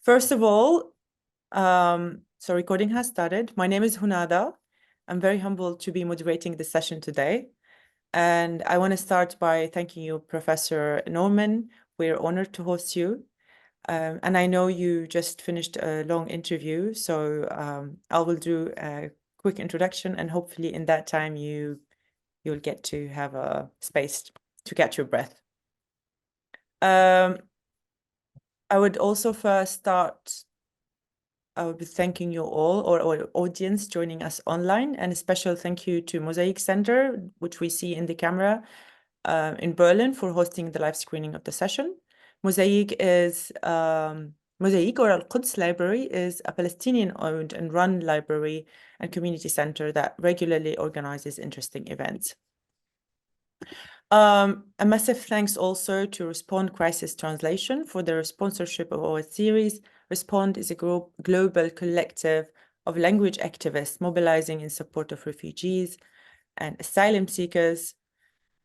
First of all, so recording has started. My name is Hunada. I'm very humbled to be moderating this session today. And I want to start by thanking you, Professor Norman. We're honored to host you. And I know you just finished a long interview, so I will do a quick introduction, and hopefully in that time you'll get to have a space to catch your breath. I would also first start, I would be thanking you all, or our audience joining us online, and a special thank you to Mosaic Center, which we see in the camera in Berlin, for hosting the live screening of the session. Mosaic or Al-Quds Library is a Palestinian-owned and run library and community center that regularly organizes interesting events. A massive thanks also to Respond Crisis Translation for their sponsorship of our series. Respond is a global collective of language activists mobilizing in support of refugees and asylum seekers,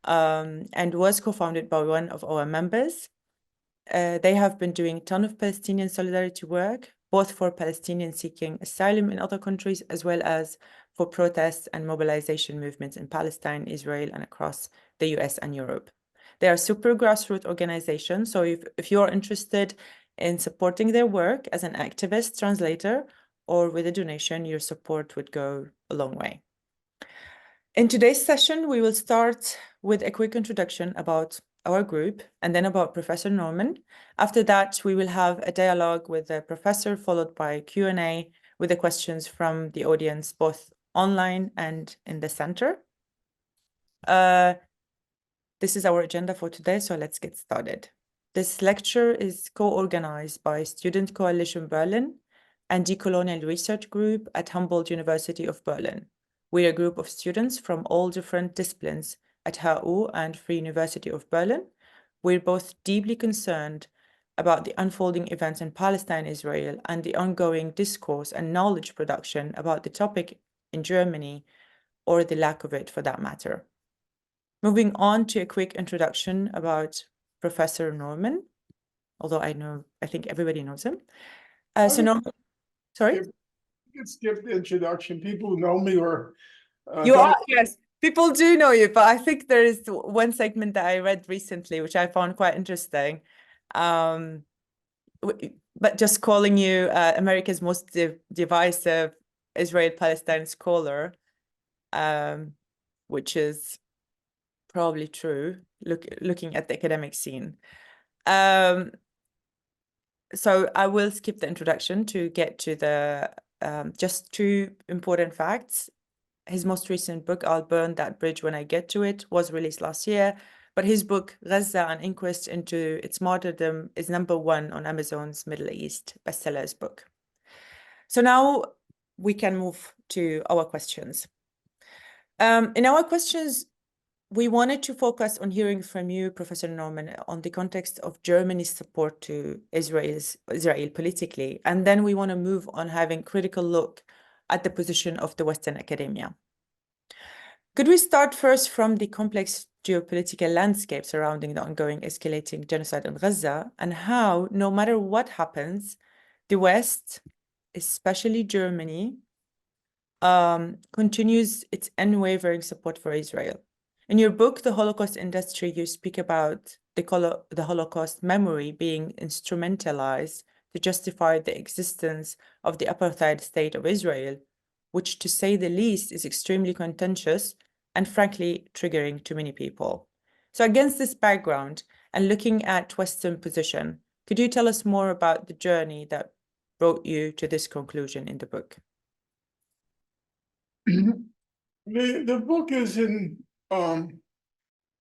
and was co-founded by one of our members. They have been doing a ton of Palestinian solidarity work, both for Palestinians seeking asylum in other countries, as well as for protests and mobilization movements in Palestine, Israel, and across the US and Europe. They are super grassroots organizations, so if you're interested in supporting their work as an activist translator or with a donation, your support would go a long way. In today's session, we will start with a quick introduction about our group and then about Professor Norman. After that, we will have a dialogue with the professor, followed by Q&A with the questions from the audience, both online and in the center. This is our agenda for today, so let's get started. This lecture is co-organized by Student Coalition Berlin and Decolonial Research Group at Humboldt University of Berlin. We're a group of students from all different disciplines at HU and Free University of Berlin. We're both deeply concerned about the unfolding events in Palestine, Israel, and the ongoing discourse and knowledge production about the topic in Germany, or the lack of it for that matter. Moving on to a quick introduction about Professor Norman, although I think everybody knows him. So Norman, sorry? You can skip the introduction. People who know me or you are, yes, people do know you, but I think there is one segment that I read recently, which I found quite interesting. But just calling you America's most divisive Israel-Palestine scholar, which is probably true, looking at the academic scene. So I will skip the introduction to get to the just two important facts. His most recent book, I'll Burn That Bridge When I Get to It, was released last year, but his book, Gaza, An Inquest into Its Martyrdom, is #1 on Amazon's Middle East bestsellers book. So now we can move to our questions. In our questions, we wanted to focus on hearing from you, Professor Norman, on the context of Germany's support to Israel politically, and then we want to move on having critical look at the position of the Western academia. Could we start first from the complex geopolitical landscape surrounding the ongoing escalating genocide in Gaza, and how, no matter what happens, the West, especially Germany, continues its unwavering support for Israel? In your book, The Holocaust Industry, you speak about the Holocaust memory being instrumentalized to justify the existence of the apartheid state of Israel, which, to say the least, is extremely contentious and frankly triggering to many people. So against this background and looking at Western position, could you tell us more about the journey that brought you to this conclusion in the book? The book is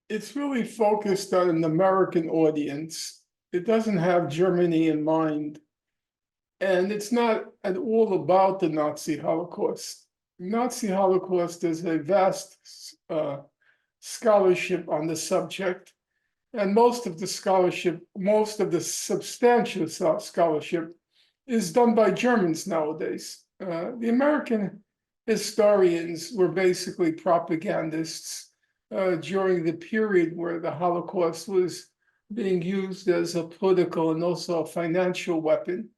it's really focused on an American audience. It doesn't have Germany in mind. And it's not at all about the Nazi Holocaust. Nazi Holocaust is a vast scholarship on the subject. And most of the substantial scholarship is done by Germans nowadays. The American historians were basically propagandists during the period where the Holocaust was being used as a political and also a financial weapon.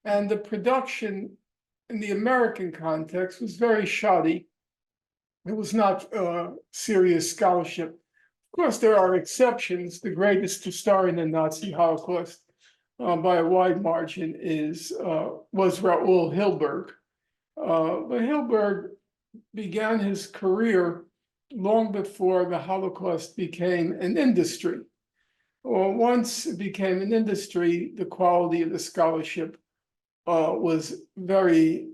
And the production in the American context was very shoddy. It was not serious scholarship. Of course, there are exceptions. The greatest historian in the Nazi Holocaust, by a wide margin, was Raoul Hilberg. But Hilberg began his career long before the Holocaust became an industry. Or once it became an industry, the quality of the scholarship was very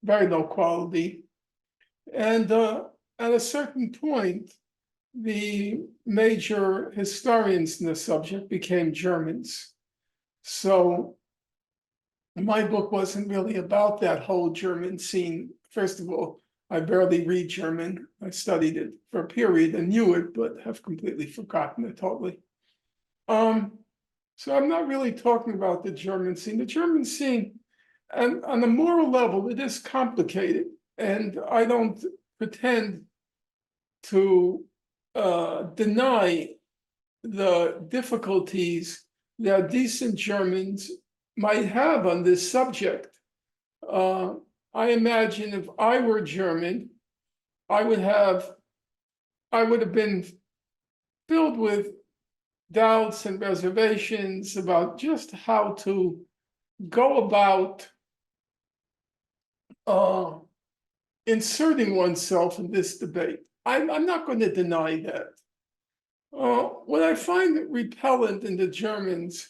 very low quality. And at a certain point, the major historians in the subject became Germans. So my book wasn't really about that whole German scene. First of all, I barely read German. I studied it for a period and knew it, but have completely forgotten it totally. So I'm not really talking about the German scene. The German scene, and on the moral level, it is complicated. And I don't pretend to deny the difficulties that decent Germans might have on this subject. I imagine if I were German, I would have been filled with doubts and reservations about just how to go about inserting oneself in this debate. I'm not going to deny that. What I find repellent in the Germans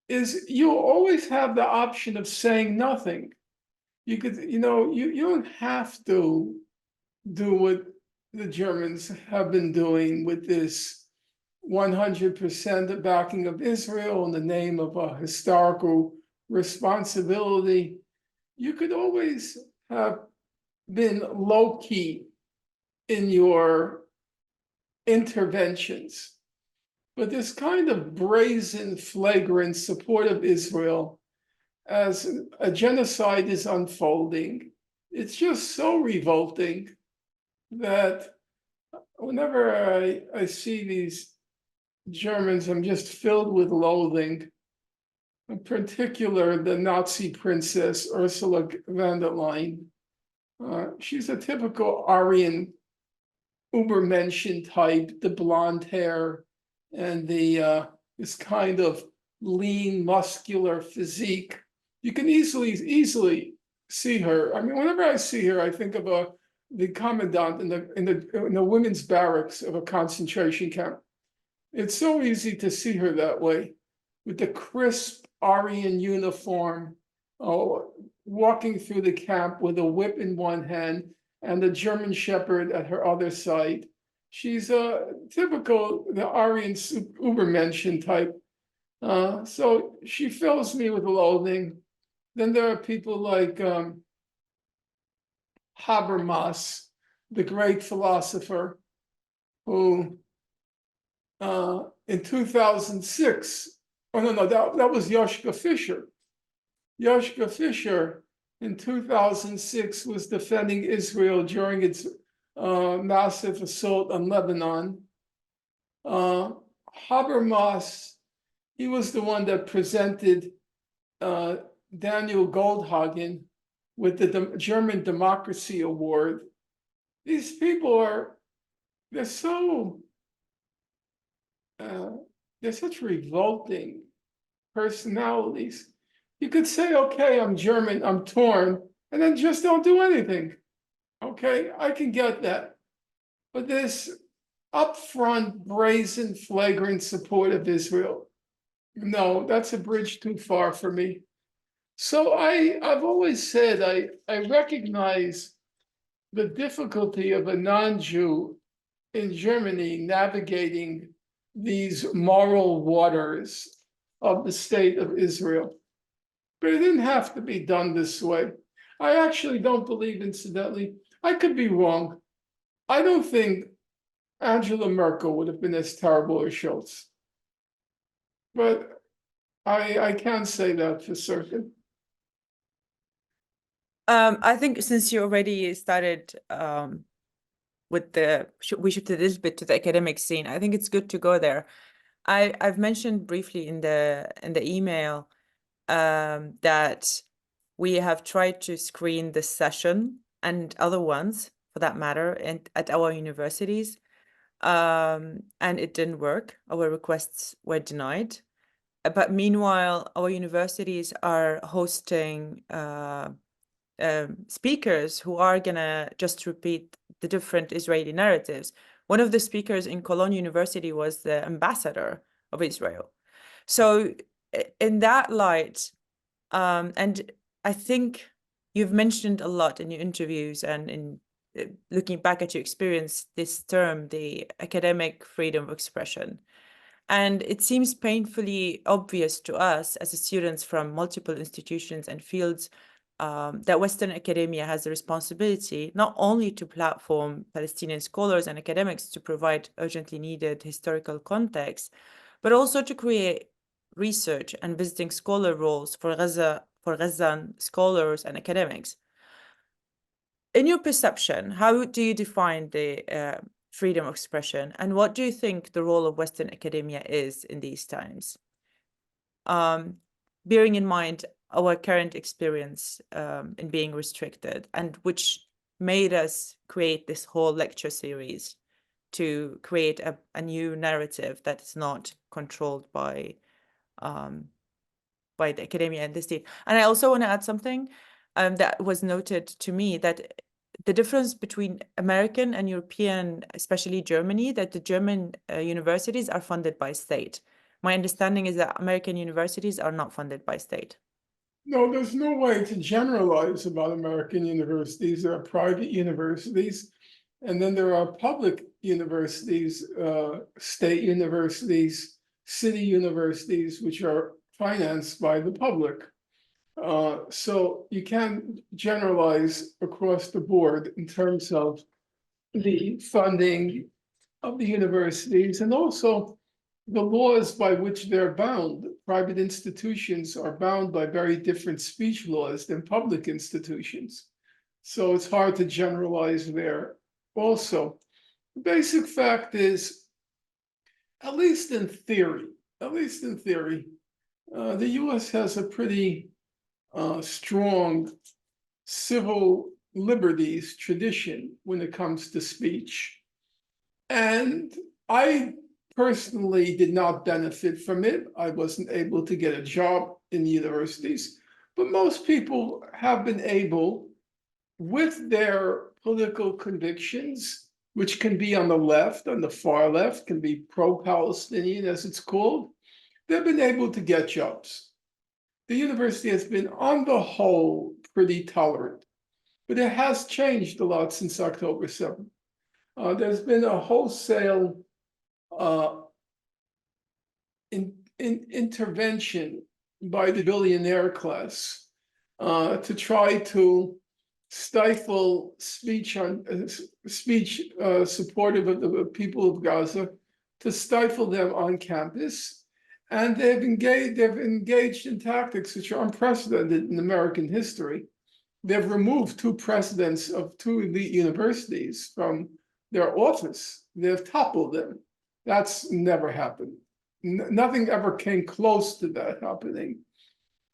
is you always have the option of saying nothing. You could, you don't have to do what the Germans have been doing with this 100% backing of Israel in the name of a historical responsibility. You could always have been low-key in your interventions. But this kind of brazen, flagrant support of Israel as a genocide is unfolding, it's just so revolting that whenever I see these Germans, I'm just filled with loathing. In particular, the Nazi princess Ursula von der Leyen. She's a typical Aryan Übermenschen type, the blonde hair and this kind of lean, muscular physique. You can easily see her. I mean, whenever I see her, I think of the commandant in the women's barracks of a concentration camp. It's so easy to see her that way, with the crisp Aryan uniform, walking through the camp with a whip in one hand and the German Shepherd at her other side. She's a typical, the Aryan Übermenschen type. So she fills me with loathing. Then there are people like Habermas, the great philosopher, who in 2006, that was Joschka Fischer. Joschka Fischer in 2006 was defending Israel during its massive assault on Lebanon. Habermas, he was the one that presented Daniel Goldhagen with the German Democracy Award. These people they're such revolting personalities. You could say, okay, I'm German, I'm torn, and then just don't do anything. Okay, I can get that. But this upfront, brazen, flagrant support of Israel, no, that's a bridge too far for me. So I've always said I recognize the difficulty of a non-Jew in Germany navigating these moral waters of the state of Israel. But it didn't have to be done this way. I actually don't believe, incidentally, I could be wrong. I don't think Angela Merkel would have been as terrible as Schultz. But I can't say that for certain. I think since you already started with we shift a little bit to the academic scene. I think it's good to go there. I've mentioned briefly in the email that we have tried to screen this session and other ones for that matter at our universities, and it didn't work. Our requests were denied. But meanwhile, our universities are hosting speakers who are gonna just repeat the different Israeli narratives. One of the speakers in Cologne University was the ambassador of Israel. So in that light, and I think you've mentioned a lot in your interviews and in looking back at your experience, this term, the academic freedom of expression. And it seems painfully obvious to us as students from multiple institutions and fields that Western academia has a responsibility not only to platform Palestinian scholars and academics to provide urgently needed historical context, but also to create research and visiting scholar roles for Gazan scholars and academics. In your perception, how do you define the freedom of expression, and what do you think the role of Western academia is in these times? Bearing in mind our current experience in being restricted, and which made us create this whole lecture series to create a new narrative that is not controlled by the academia and the state. And I also want to add something that was noted to me, that the difference between American and European, especially Germany, that the German universities are funded by state. My understanding is that American universities are not funded by state. No, there's no way to generalize about American universities. There are private universities, and then there are public universities, state universities, city universities, which are financed by the public. So you can't generalize across the board in terms of the funding of the universities, and also the laws by which they're bound. Private institutions are bound by very different speech laws than public institutions. So it's hard to generalize there also. The basic fact is, at least in theory, the US has a pretty strong civil liberties tradition when it comes to speech. And I personally did not benefit from it. I wasn't able to get a job in the universities, but most people have been able, with their political convictions, which can be on the left, on the far left, can be pro-Palestinian as it's called, they've been able to get jobs. The university has been, on the whole, pretty tolerant, but it has changed a lot since October 7th. There's been a wholesale intervention by the billionaire class to try to stifle speech supportive of the people of Gaza, to stifle them on campus. And they've engaged in tactics which are unprecedented in American history. They've removed two presidents of two elite universities from their office. They've toppled them. That's never happened. Nothing ever came close to that happening.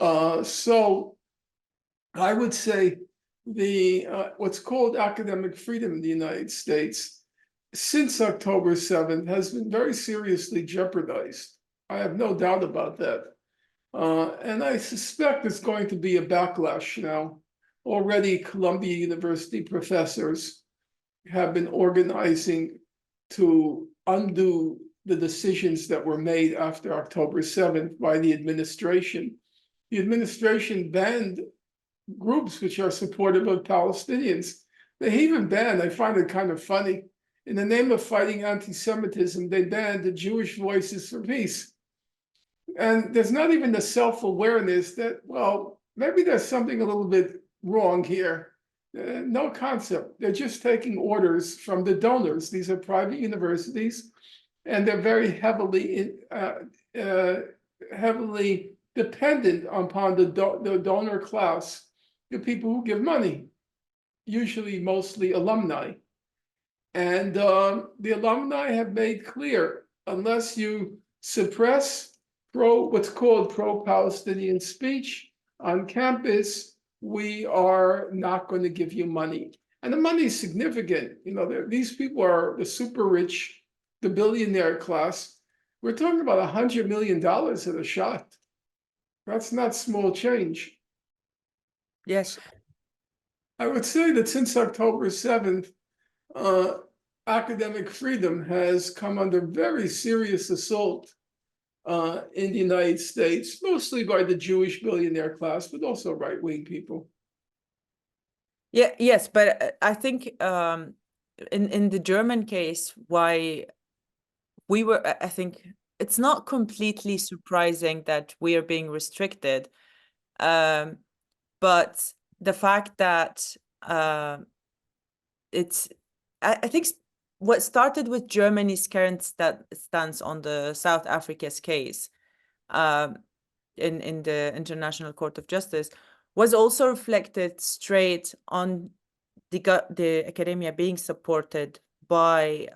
So I would say the what's called academic freedom in the United States since October 7th has been very seriously jeopardized. I have no doubt about that. And I suspect there's going to be a backlash now. Already Columbia University professors have been organizing to undo the decisions that were made after October 7th by the administration. The administration banned groups which are supportive of Palestinians. They even banned, I find it kind of funny, in the name of fighting anti-Semitism, they banned the Jewish Voices for Peace. And there's not even the self-awareness that, well, maybe there's something a little bit wrong here. No concept. They're just taking orders from the donors. These are private universities, and they're very heavily dependent upon the donor class, the people who give money, usually mostly alumni. And the alumni have made clear, unless you suppress what's called pro-Palestinian speech on campus, we are not going to give you money. And the money is significant. You know, these people are the super rich, the billionaire class. We're talking about $100 million at a shot. That's not small change. Yes. I would say that since October 7th, academic freedom has come under very serious assault in the United States, mostly by the Jewish billionaire class, but also right-wing people. Yeah, yes, but I think in the German case, why I think it's not completely surprising that we are being restricted, but the fact that I think what started with Germany's current stance on the South Africa's case in the International Court of Justice was also reflected straight on the academia being supported by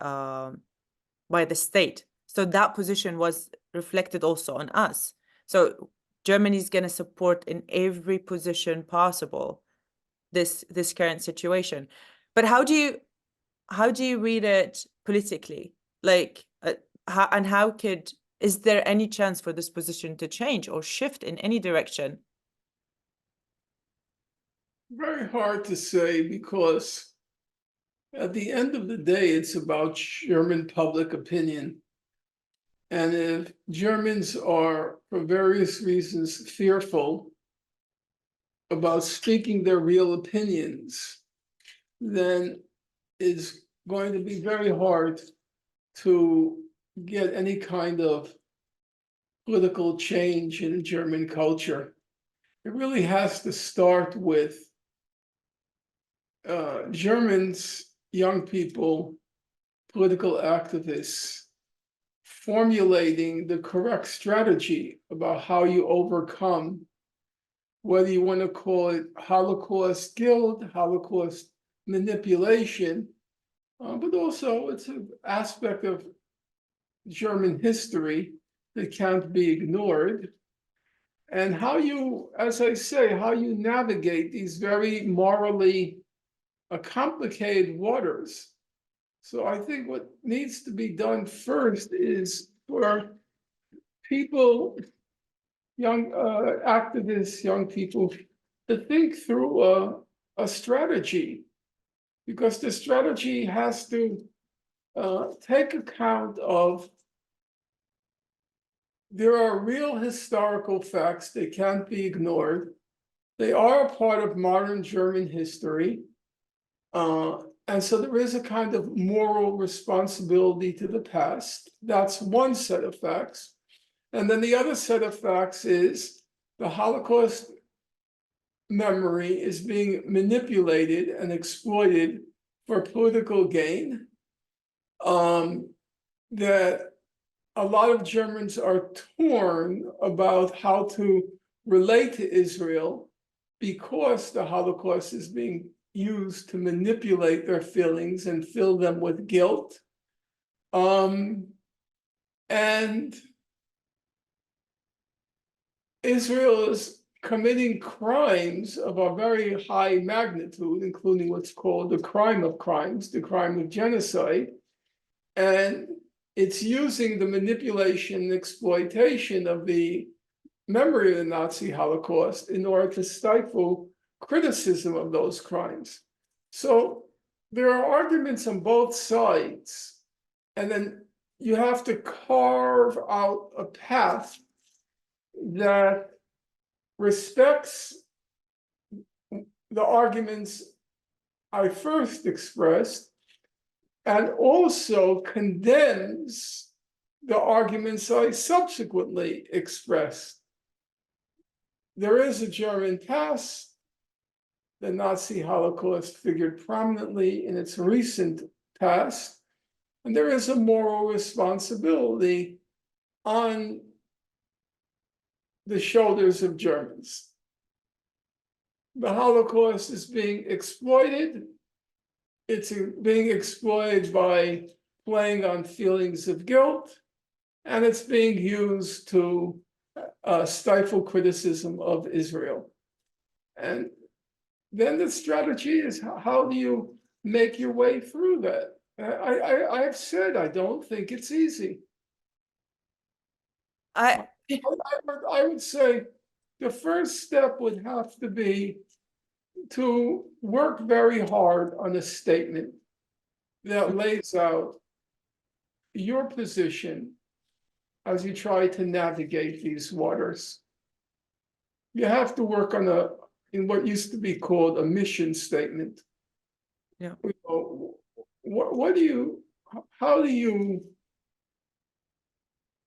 the state. So that position was reflected also on us. So Germany is going to support in every position possible this current situation. But how do you read it politically? Like, is there any chance for this position to change or shift in any direction? Very hard to say, because at the end of the day, it's about German public opinion. And if Germans are, for various reasons, fearful about speaking their real opinions, then it's going to be very hard to get any kind of political change in German culture. It really has to start with Germans, young people, political activists, formulating the correct strategy about how you overcome, whether you want to call it Holocaust guilt, Holocaust manipulation, but also it's an aspect of German history that can't be ignored. And how you, as I say, how you navigate these very morally complicated waters. So I think what needs to be done first is for people, young activists, young people, to think through a strategy, because the strategy has to take account of there are real historical facts that can't be ignored. They are a part of modern German history. And so there is a kind of moral responsibility to the past. That's one set of facts. And then the other set of facts is the Holocaust memory is being manipulated and exploited for political gain. That a lot of Germans are torn about how to relate to Israel because the Holocaust is being used to manipulate their feelings and fill them with guilt. And Israel is committing crimes of a very high magnitude, including what's called the crime of crimes, the crime of genocide. And it's using the manipulation and exploitation of the memory of the Nazi Holocaust in order to stifle criticism of those crimes. So there are arguments on both sides, and then you have to carve out a path that respects the arguments I first expressed and also condemns the arguments I subsequently expressed. There is a German past. The Nazi Holocaust figured prominently in its recent past, and there is a moral responsibility on the shoulders of Germans. The Holocaust is being exploited it's being exploited by playing on feelings of guilt, and it's being used to stifle criticism of Israel. And then the strategy is, how do you make your way through that? I've said I don't think it's easy. I I would say the first step would have to be to work very hard on a statement that lays out your position as you try to navigate these waters. You have to work on in what used to be called a mission statement. Yeah. You know, what do you, how do you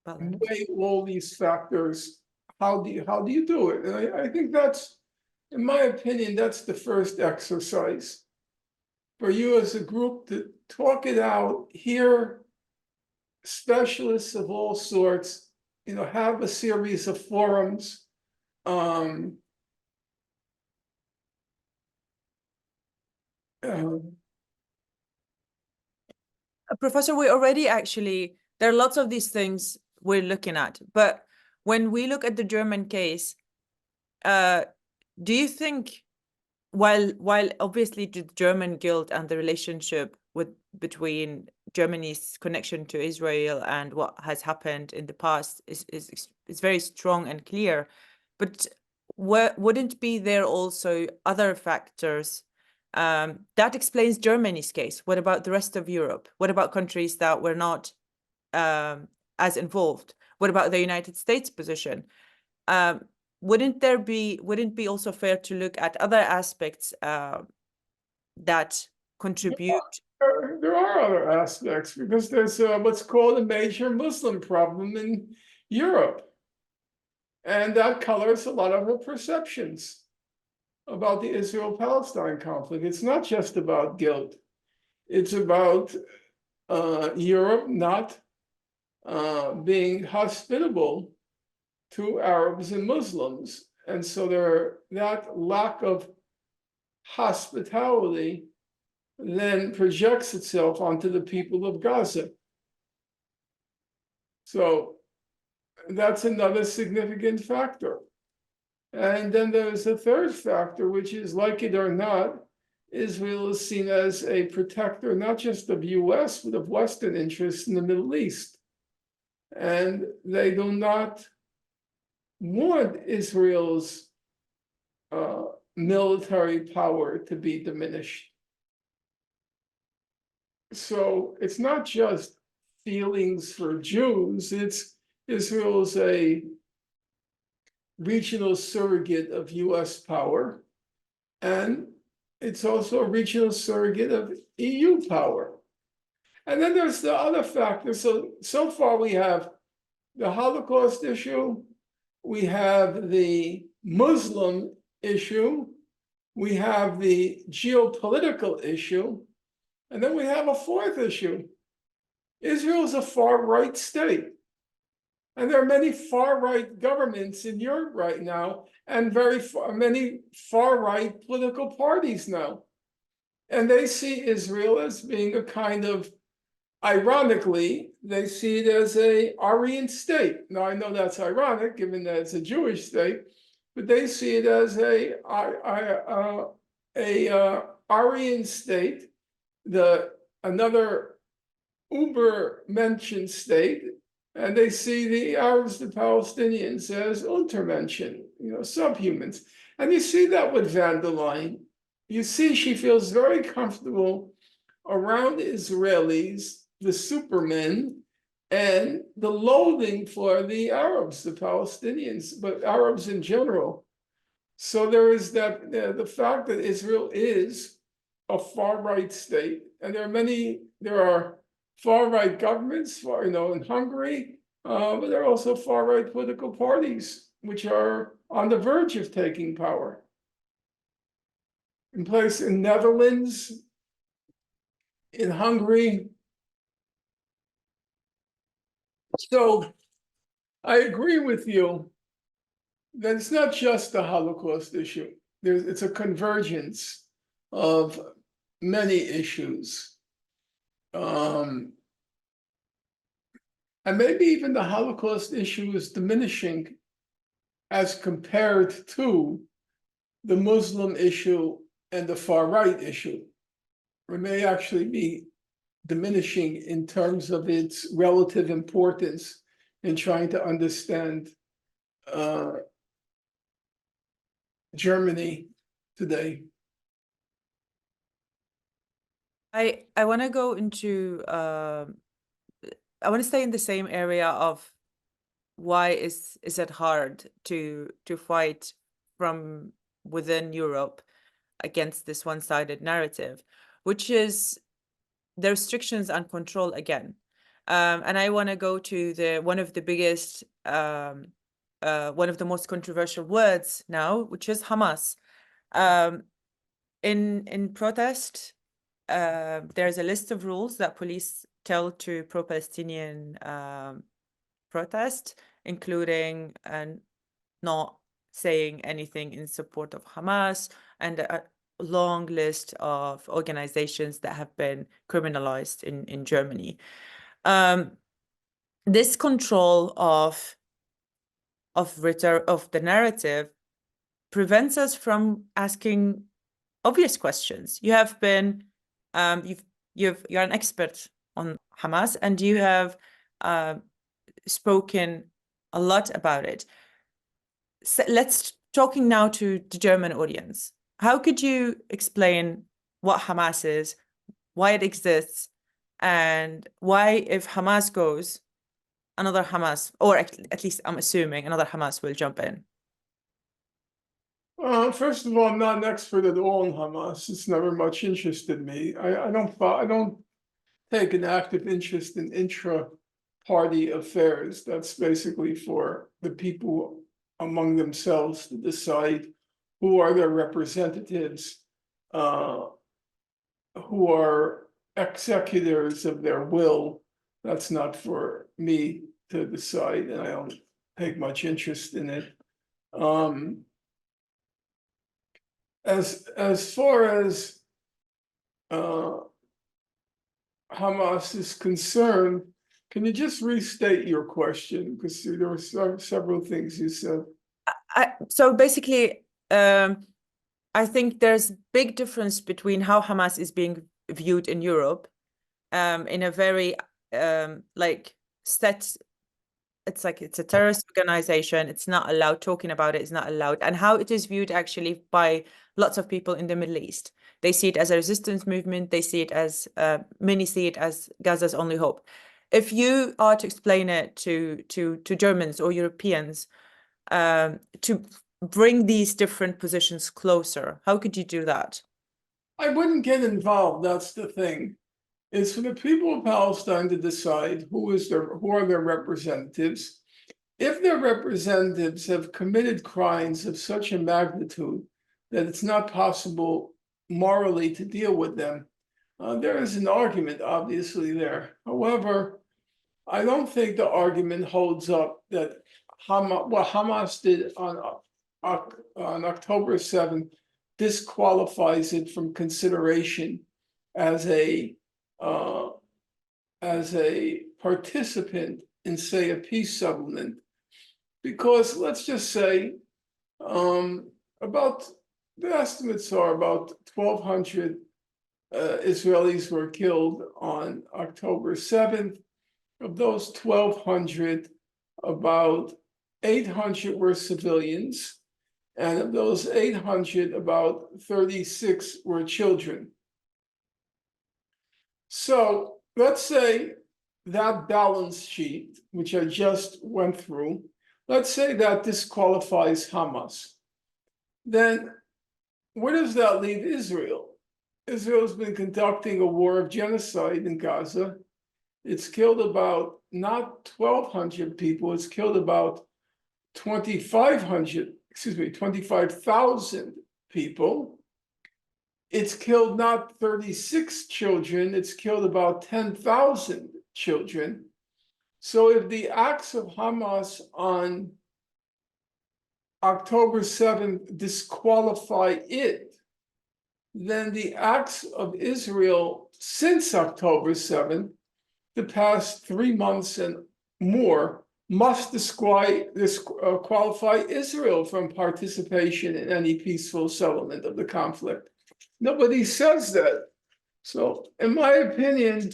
balance. weigh all these factors? How do you do it? And I think that's, in my opinion, that's the first exercise for you as a group to talk it out, hear specialists of all sorts, have a series of forums. Professor, we already actually, there are lots of these things we're looking at, but when we look at the German case, do you think, while obviously the German guilt and the relationship between Germany's connection to Israel and what has happened in the past is very strong and clear, but wouldn't be there also other factors that explains Germany's case? What about the rest of Europe? What about countries that were not as involved? What about the United States position? Wouldn't it be also fair to look at other aspects that contribute? There are other aspects, because there's what's called a major Muslim problem in Europe. And that colors a lot of our perceptions about the Israel-Palestine conflict. It's not just about guilt. It's about Europe not being hospitable to Arabs and Muslims. And so that lack of hospitality then projects itself onto the people of Gaza. So that's another significant factor. And then there's a third factor, which is, like it or not, Israel is seen as a protector, not just of US, but of Western interests in the Middle East. And they do not want Israel's military power to be diminished. So it's not just feelings for Jews, it's Israel's a regional surrogate of US power, and it's also a regional surrogate of EU power. And then there's the other factor. So far we have the Holocaust issue, we have the Muslim issue, we have the geopolitical issue, and then we have a fourth issue. Israel is a far-right state. And there are many far-right governments in Europe right now, and many far-right political parties now. And they see Israel as being a kind of, ironically, they see it as a Aryan state. Now, I know that's ironic, given that it's a Jewish state, but they see it as a Aryan state, another uber-mentioned state, and they see the Arabs, the Palestinians, as untermenschen, subhumans. And you see that with van der Leyen. You see she feels very comfortable around Israelis, the supermen, and the loathing for the Arabs, the Palestinians, but Arabs in general. So there is that, the fact that Israel is a far-right state, and there are far-right governments, in Hungary, but there are also far-right political parties which are on the verge of taking power. In place in Netherlands, in Hungary. So I agree with you that it's not just the Holocaust issue. It's a convergence of many issues. And maybe even the Holocaust issue is diminishing as compared to the Muslim issue and the far right issue. It may actually be diminishing in terms of its relative importance in trying to understand Germany today. I want to go into I want to stay in the same area of why is it hard to fight from within Europe against this one-sided narrative, which is the restrictions and control again. And I want to go to one of the biggest, one of the most controversial words now, which is Hamas. In protest, there's a list of rules that police tell to pro-Palestinian protest, including not saying anything in support of Hamas, and a long list of organizations that have been criminalized in Germany. This control of the narrative prevents us from asking obvious questions. You have been you're an expert on Hamas, and you have spoken a lot about it. So let's talking now to the German audience. How could you explain what Hamas is, why it exists, and why, if Hamas goes, another Hamas, or at least I'm assuming another Hamas, will jump in? First of all, I'm not an expert at all in Hamas. It's never much interested me. I don't take an active interest in intra-party affairs. That's basically for the people among themselves to decide who are their representatives, who are executors of their will. That's not for me to decide, and I don't take much interest in it. As far as Hamas is concerned, can you just restate your question? Because there were several things you said. So basically, I think there's big difference between how Hamas is being viewed in Europe, in a very it's like it's a terrorist organization. It's not allowed, talking about it is not allowed, and how it is viewed actually by lots of people in the Middle East. They see it as a resistance movement. They see it as many see it as Gaza's only hope. If you are to explain it to Germans or Europeans, to bring these different positions closer, how could you do that? I wouldn't get involved. That's the thing. It's for the people of Palestine to decide who are their representatives. If their representatives have committed crimes of such a magnitude that it's not possible morally to deal with them, there is an argument, obviously, there. However, I don't think the argument holds up that what Hamas did on October 7th disqualifies it from consideration as a participant in, say, a peace settlement, because let's just say about the estimates are about 1,200 Israelis were killed on October 7th. Of those 1,200, about 800 were civilians, and of those 800, about 36 were children. So let's say that balance sheet, which I just went through, let's say that disqualifies Hamas. Then where does that leave Israel? Israel's been conducting a war of genocide in Gaza. It's killed about not 1,200 people, it's killed about 25,000 people. It's killed not 36 children, it's killed about 10,000 children. So if the acts of Hamas on October 7th disqualify it, then the acts of Israel since October 7th, the past 3 months and more, must disqualify Israel from participation in any peaceful settlement of the conflict. Nobody says that. So, in my opinion,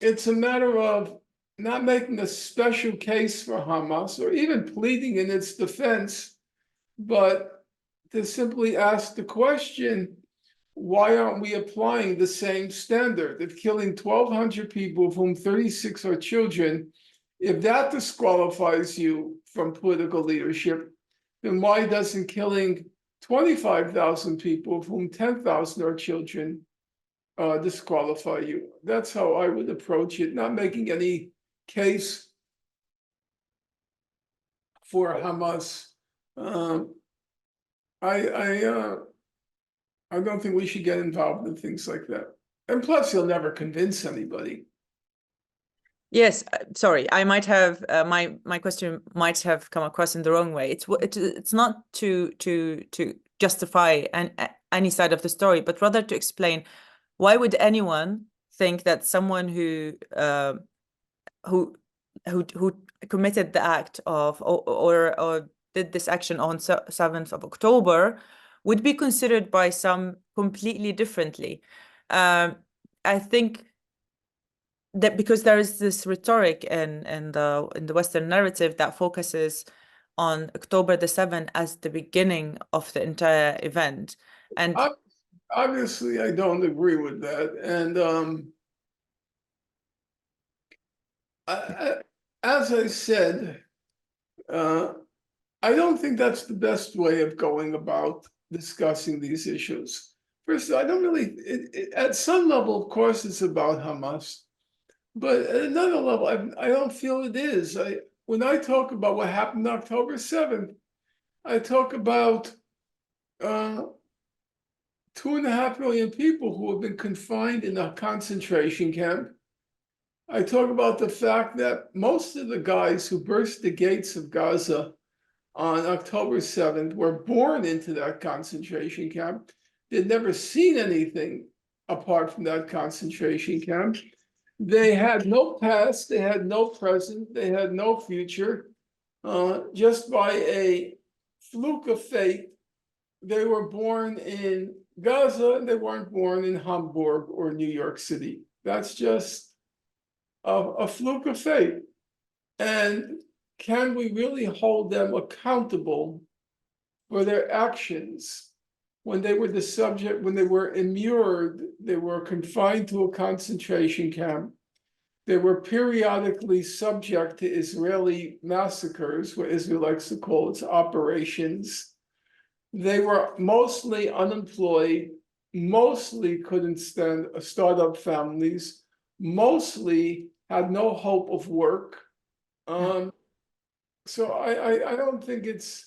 it's a matter of not making a special case for Hamas or even pleading in its defense, but to simply ask the question, why aren't we applying the same standard of killing 1,200 people, of whom 36 are children? If that disqualifies you from political leadership, then why doesn't killing 25,000 people, of whom 10,000 are children, disqualify you? That's how I would approach it, not making any case for Hamas. I don't think we should get involved in things like that. And plus, you'll never convince anybody. Yes, sorry, I might have my question might have come across in the wrong way. It's not to justify any side of the story, but rather to explain why would anyone think that someone who committed the act of or did this action on 7th of October would be considered by some completely differently. I think that because there is this rhetoric in the Western narrative that focuses on October the 7th as the beginning of the entire event. And obviously, I don't agree with that. And as I said, I don't think that's the best way of going about discussing these issues. First, I don't really, at some level, of course, it's about Hamas. But at another level, I don't feel it is. When I talk about what happened on October 7th, I talk about 2.5 million people who have been confined in a concentration camp. I talk about the fact that most of the guys who burst the gates of Gaza on October 7th were born into that concentration camp. They'd never seen anything apart from that concentration camp. They had no past, they had no present, they had no future. Just by a fluke of fate, they were born in Gaza and they weren't born in Hamburg or New York City. That's just a fluke of fate. And can we really hold them accountable for their actions when they were the subject, when they were immured, they were confined to a concentration camp? They were periodically subject to Israeli massacres, what Israel likes to call its operations. They were mostly unemployed, mostly couldn't start up families, mostly had no hope of work. So I don't think it's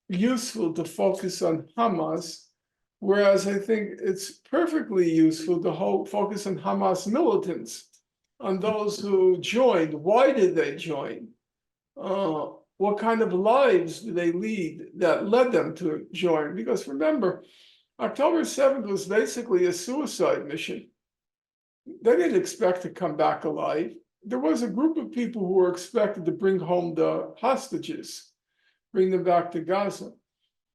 useful to focus on Hamas. Whereas I think it's perfectly useful to focus on Hamas militants, on those who joined. Why did they join? What kind of lives do they lead that led them to join? Because remember, October 7th was basically a suicide mission. They didn't expect to come back alive. There was a group of people who were expected to bring home the hostages, bring them back to Gaza.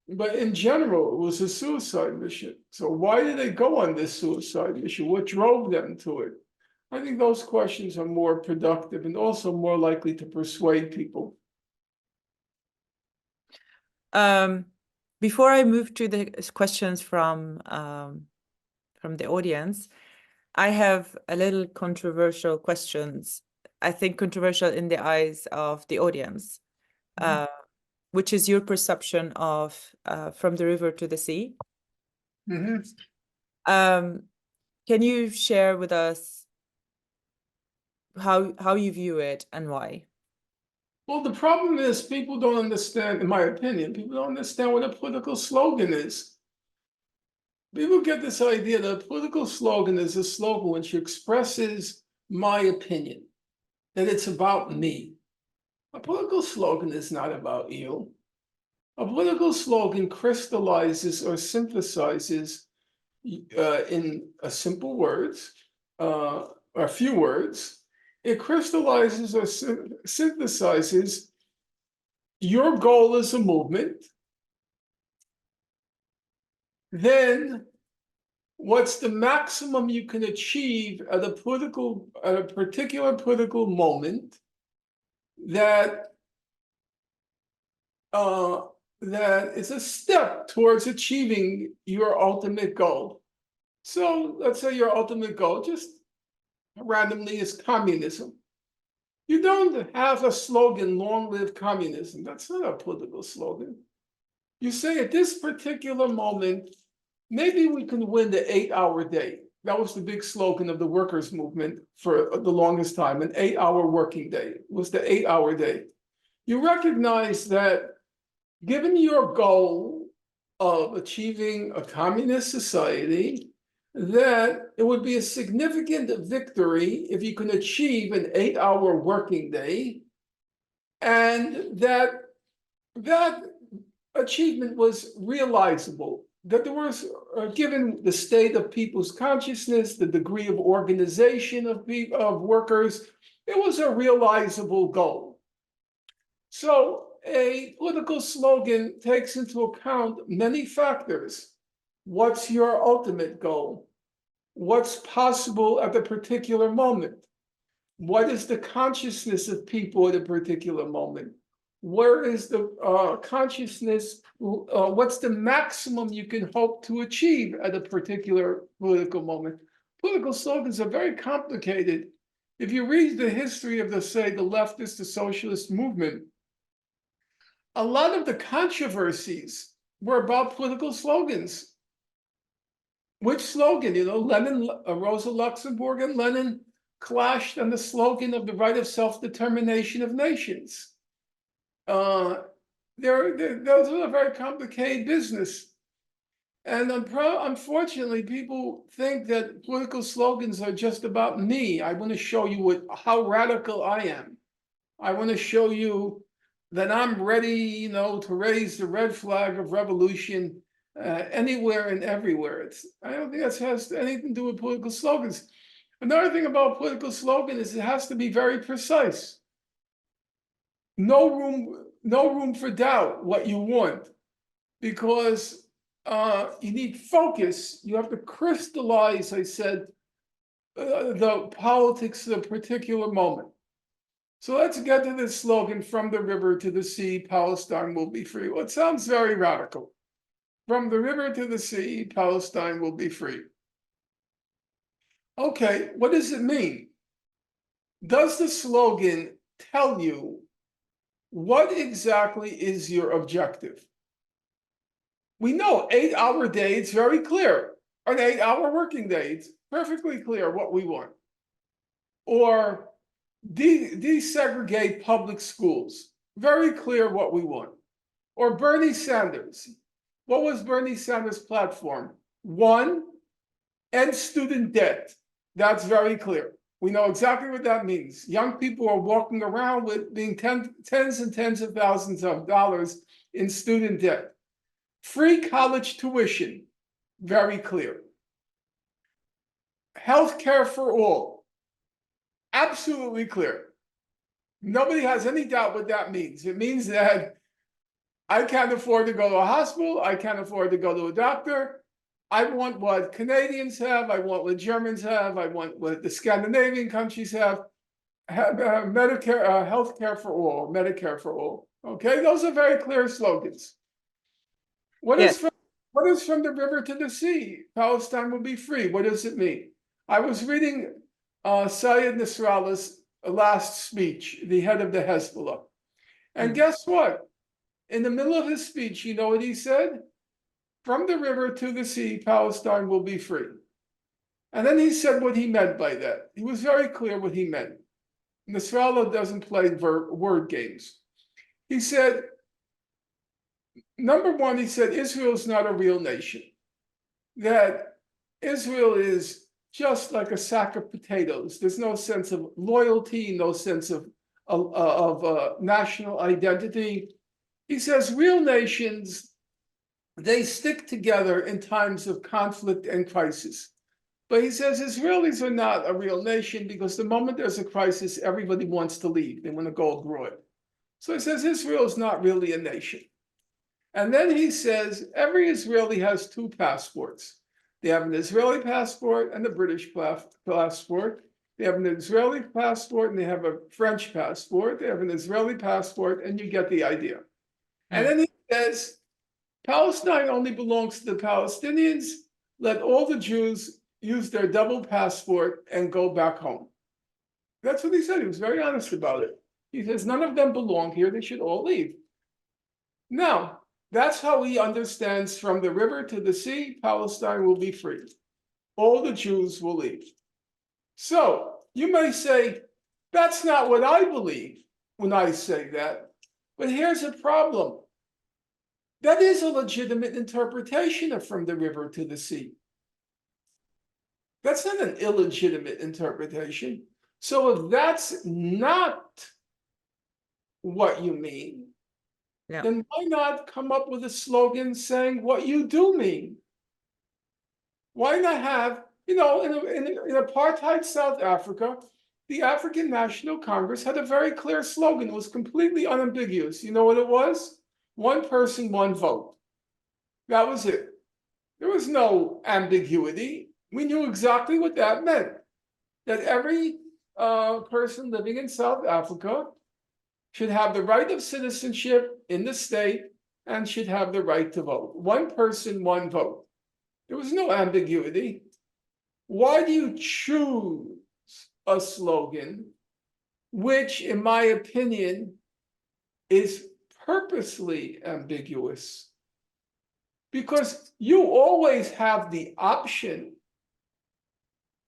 But in general, it was a suicide mission. So why did they go on this suicide mission? What drove them to it? I think those questions are more productive and also more likely to persuade people. Before I move to the questions from the audience, I have a little controversial questions. I think controversial in the eyes of the audience. Which is your perception of From the River to the Sea? Can you share with us how you view it and why? Well, the problem is people don't understand, in my opinion, people don't understand what a political slogan is. People get this idea that a political slogan is a slogan which expresses my opinion, that it's about me. A political slogan is not about you. A political slogan crystallizes or synthesizes in a simple words, or a few words. It crystallizes or synthesizes your goal as a movement, then what's the maximum you can achieve at a particular political moment that that is a step towards achieving your ultimate goal. So let's say your ultimate goal just randomly is communism. You don't have a slogan, long live communism. That's not a political slogan. You say at this particular moment, maybe we can win the 8-hour day. That was the big slogan of the workers' movement for the longest time. An 8-hour working day was the 8-hour day. You recognize that given your goal of achieving a communist society, that it would be a significant victory if you can achieve an 8-hour working day, and that achievement was realizable, that there was, given the state of people's consciousness, the degree of organization of workers, it was a realizable goal. So a political slogan takes into account many factors. What's your ultimate goal? What's possible at the particular moment? What is the consciousness of people at a particular moment? Where is the consciousness? What's the maximum you can hope to achieve at a particular political moment? Political slogans are very complicated. If you read the history of the leftist, the socialist movement, a lot of the controversies were about political slogans. Which slogan? Lenin, Rosa Luxemburg and Lenin clashed on the slogan of the right of self-determination of nations. Those are a very complicated business. And unfortunately, people think that political slogans are just about me. I want to show you how radical I am. I want to show you that I'm ready, to raise the red flag of revolution anywhere and everywhere. I don't think that has anything to do with political slogans. Another thing about political slogan is it has to be very precise. No room for doubt what you want, because you need focus. You have to crystallize, I said, the politics of a particular moment. So let's get to this slogan, from the river to the sea, Palestine will be free. Well, it sounds very radical. From the river to the sea, Palestine will be free. Okay, what does it mean? Does the slogan tell you what exactly is your objective? We know 8-hour day, it's very clear. An 8-hour working day, it's perfectly clear what we want. Or desegregate public schools, very clear what we want. Or Bernie Sanders. What was Bernie Sanders' platform? 1, end student debt. That's very clear. We know exactly what that means. Young people are walking around with being tens and tens of thousands of dollars in student debt. Free college tuition, very clear. Healthcare for all, absolutely clear. Nobody has any doubt what that means. It means that I can't afford to go to a hospital. I can't afford to go to a doctor. I want what Canadians have. I want what Germans have. I want what the Scandinavian countries have. Medicare, healthcare for all, Medicare for all. Okay, those are very clear slogans. What is from the river to the sea? Palestine will be free. What does it mean? I was reading Sayed Nasrallah's last speech, the head of the Hezbollah. And guess what? In the middle of his speech, you know what he said? From the river to the sea, Palestine will be free. And then he said what he meant by that. He was very clear what he meant. Nasrallah doesn't play word games. He said, number one, he said, Israel is not a real nation. That Israel is just like a sack of potatoes. There's no sense of loyalty, no sense of national identity. He says real nations, they stick together in times of conflict and crisis. But he says Israelis are not a real nation because the moment there's a crisis, everybody wants to leave. They want to go abroad. So he says Israel is not really a nation. And then he says every Israeli has two passports. They have an Israeli passport and a British passport. They have an Israeli passport and they have a French passport. They have an Israeli passport, and you get the idea. And then he says Palestine only belongs to the Palestinians. Let all the Jews use their double passport and go back home. That's what he said. He was very honest about it. He says none of them belong here. They should all leave. Now, that's how he understands from the river to the sea, Palestine will be free. All the Jews will leave. So you may say, that's not what I believe when I say that. But here's a problem. That is a legitimate interpretation of from the river to the sea. That's not an illegitimate interpretation. So if that's not what you mean, then why not come up with a slogan saying what you do mean? Why not have, in apartheid South Africa, the African National Congress had a very clear slogan. It was completely unambiguous. You know what it was? One person, one vote. That was it. There was no ambiguity. We knew exactly what that meant. That every person living in South Africa should have the right of citizenship in the state and should have the right to vote. One person, one vote. There was no ambiguity. Why do you choose a slogan which, in my opinion, is purposely ambiguous? Because you always have the option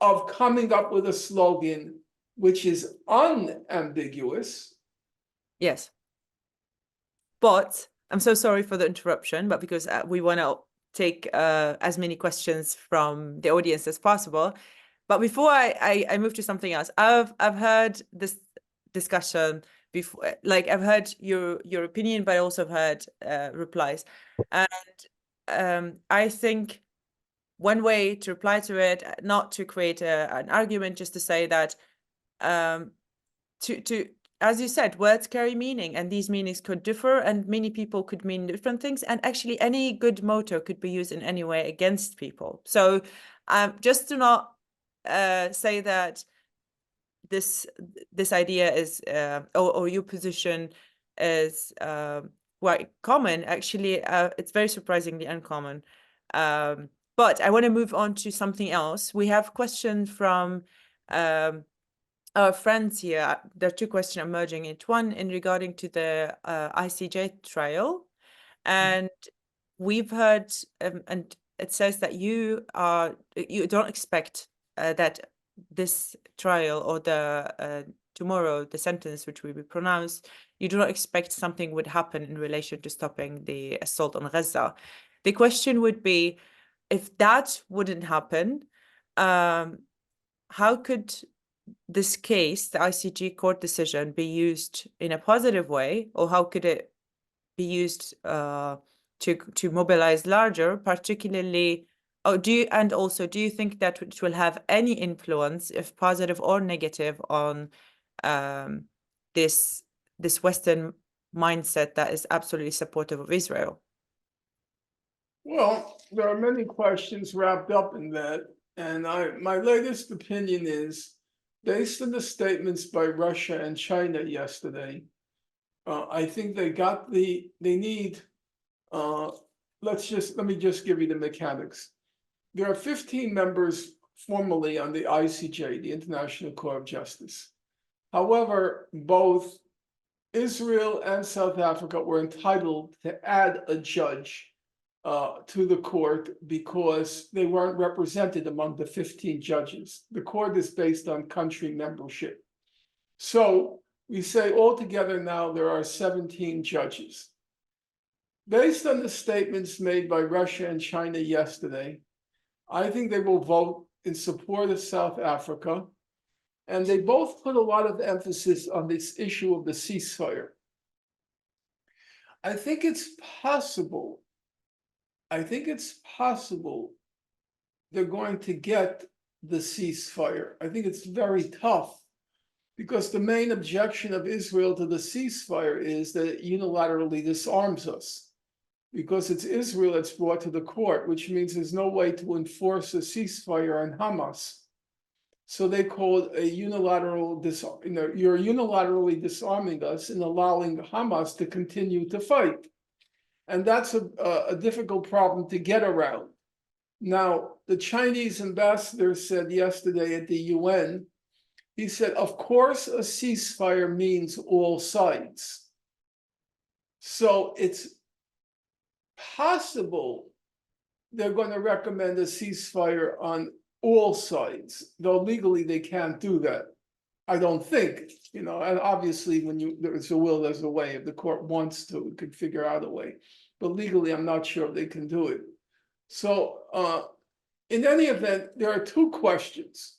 of coming up with a slogan which is unambiguous. Yes. But I'm so sorry for the interruption, but because we want to take as many questions from the audience as possible. But before I move to something else, I've heard this discussion before, like I've heard your opinion, but I also have heard replies. And I think one way to reply to it, not to create an argument, just to say that as you said, words carry meaning, and these meanings could differ, and many people could mean different things. And actually, any good motto could be used in any way against people. So just do not say that this idea is, or your position is quite common. Actually, it's very surprisingly uncommon. But I want to move on to something else. We have questions from our friends here. There are two questions emerging. It's one in regarding to the ICJ trial, and we've heard, and it says that you don't expect that this trial or the tomorrow the sentence which will be pronounced, you do not expect something would happen in relation to stopping the assault on Gaza. The question would be, if that wouldn't happen, how could this case, the ICJ court decision, be used in a positive way, or how could it be used to mobilize larger, particularly? Do you think that it will have any influence, if positive or negative, on this Western mindset that is absolutely supportive of Israel? Well, there are many questions wrapped up in that, and my latest opinion is, based on the statements by Russia and China yesterday, I think they need, let me just give you the mechanics. There are 15 members formally on the ICJ, the International Court of Justice. However, both Israel and South Africa were entitled to add a judge to the court because they weren't represented among the 15 judges. The court is based on country membership. So we say altogether now there are 17 judges. Based on the statements made by Russia and China yesterday, I think they will vote in support of South Africa, and they both put a lot of emphasis on this issue of the ceasefire. I think it's possible. I think it's possible they're going to get the ceasefire. I think it's very tough because the main objection of Israel to the ceasefire is that it unilaterally disarms us. Because it's Israel that's brought to the court, which means there's no way to enforce a ceasefire on Hamas. So they call it a unilateral you're unilaterally disarming us and allowing Hamas to continue to fight. And that's a difficult problem to get around. Now, the Chinese ambassador said yesterday at the UN, he said, of course, a ceasefire means all sides. So it's possible they're going to recommend a ceasefire on all sides, though legally they can't do that. I don't think, and obviously when there's a will, there's a way. If the court wants to, it could figure out a way. But legally, I'm not sure they can do it. So in any event, there are two questions.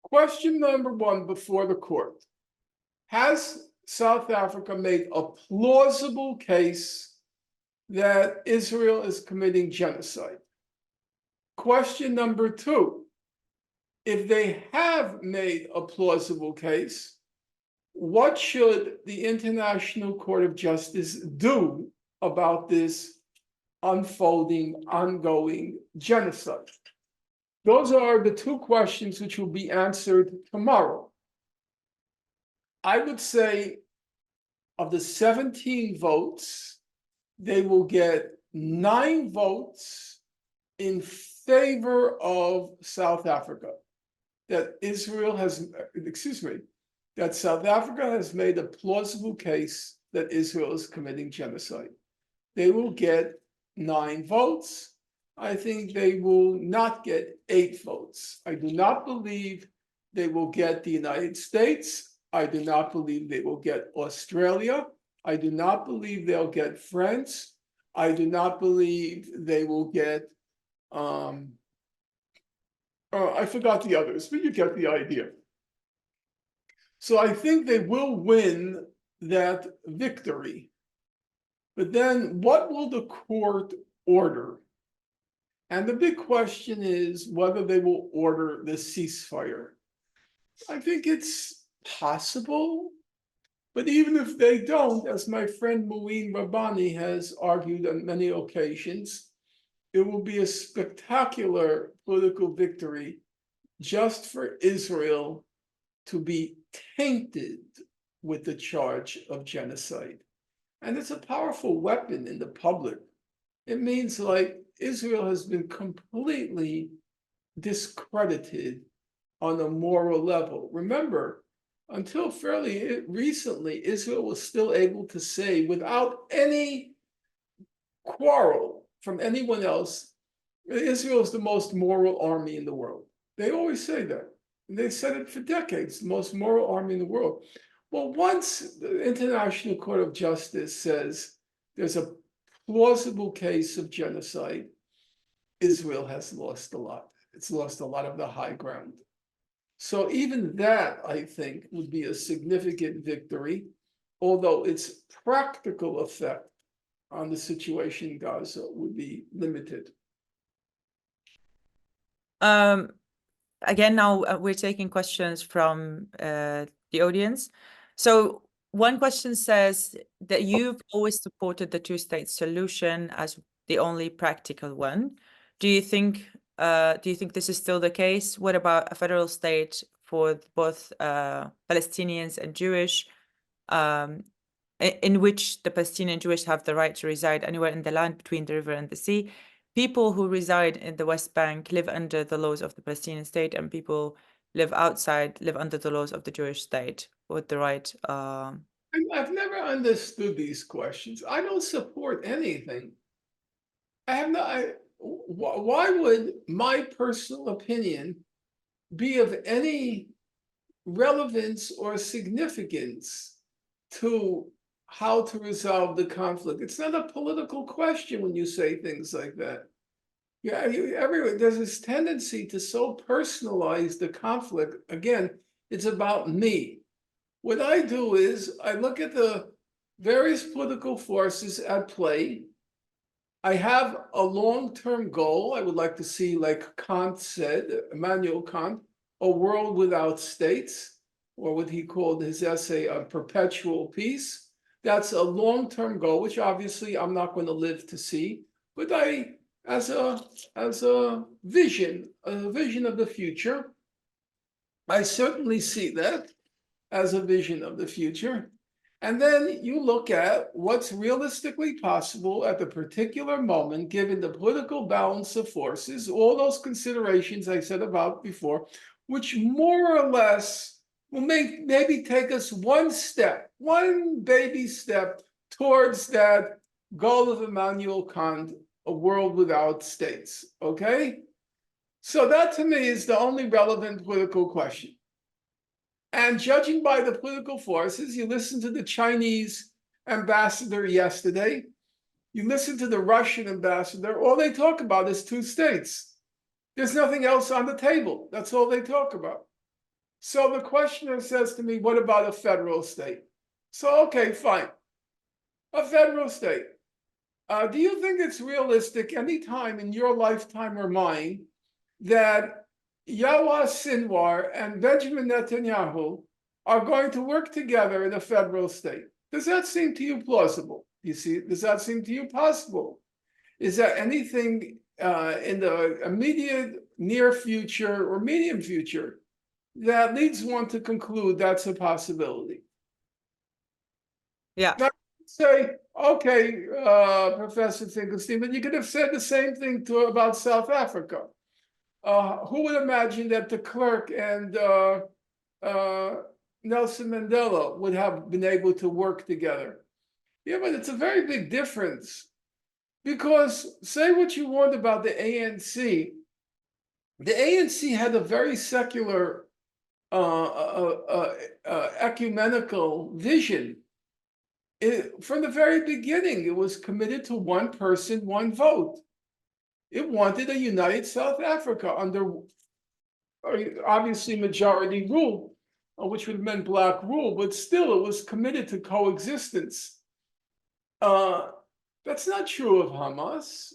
Question number one before the court: has South Africa made a plausible case that Israel is committing genocide? Question number two: if they have made a plausible case, what should the International Court of Justice do about this unfolding, ongoing genocide? Those are the two questions which will be answered tomorrow. I would say of the 17 votes, they will get 9 votes in favor of South Africa. That South Africa has made a plausible case that Israel is committing genocide. They will get 9 votes. I think they will not get 8 votes. I do not believe they will get the United States. I do not believe they will get Australia. I do not believe they'll get France. I do not believe they will get, I forgot the others, but you get the idea. So I think they will win that victory. But then what will the court order? And the big question is whether they will order the ceasefire. I think it's possible, but even if they don't, as my friend Mouin Rabbani has argued on many occasions, it will be a spectacular political victory just for Israel to be tainted with the charge of genocide. And it's a powerful weapon in the public. It means like Israel has been completely discredited on a moral level. Remember, until fairly recently, Israel was still able to say without any quarrel from anyone else, Israel is the most moral army in the world. They always say that. And they said it for decades, the most moral army in the world. Well, once the International Court of Justice says there's a plausible case of genocide, Israel has lost a lot. It's lost a lot of the high ground. So even that, I think, would be a significant victory, although its practical effect on the situation in Gaza would be limited. Again, now we're taking questions from the audience. So one question says that you've always supported the two-state solution as the only practical one. Do you think this is still the case? What about a federal state for both Palestinians and Jewish, in which the Palestinian Jewish have the right to reside anywhere in the land between the river and the sea? People who reside in the West Bank live under the laws of the Palestinian state, and people live outside live under the laws of the Jewish state with the right. I've never understood these questions. I don't support anything. I have no. Why would my personal opinion be of any relevance or significance to how to resolve the conflict? It's not a political question when you say things like that. Yeah, there's this tendency to so personalize the conflict. Again, it's about me. What I do is I look at the various political forces at play. I have a long-term goal. I would like to see, like Kant said, Immanuel Kant, a world without states, or what he called his essay on perpetual peace. That's a long-term goal, which obviously I'm not going to live to see, but as a vision of the future, I certainly see that as a vision of the future. And then you look at what's realistically possible at the particular moment, given the political balance of forces, all those considerations I said about before, which more or less will maybe take us one baby step towards that goal of Immanuel Kant, a world without states. Okay? So that to me is the only relevant political question. And judging by the political forces, you listen to the Chinese ambassador yesterday, you listen to the Russian ambassador, all they talk about is two states. There's nothing else on the table. That's all they talk about. So the questioner says to me, what about a federal state? So, okay, fine. A federal state. Do you think it's realistic any time in your lifetime or mine that Yahya Sinwar and Benjamin Netanyahu are going to work together in a federal state? Does that seem to you plausible? You see, does that seem to you possible? Is there anything in the immediate near future or medium future that leads one to conclude that's a possibility? Yeah. Now, say, okay, Professor Finkelstein, but you could have said the same thing about South Africa. Who would imagine that de Klerk and Nelson Mandela would have been able to work together? Yeah, but it's a very big difference. Because say what you want about the ANC had a very secular, ecumenical vision. From the very beginning, it was committed to one person, one vote. It wanted a united South Africa under obviously majority rule, which would have meant black rule, but still it was committed to coexistence. That's not true of Hamas.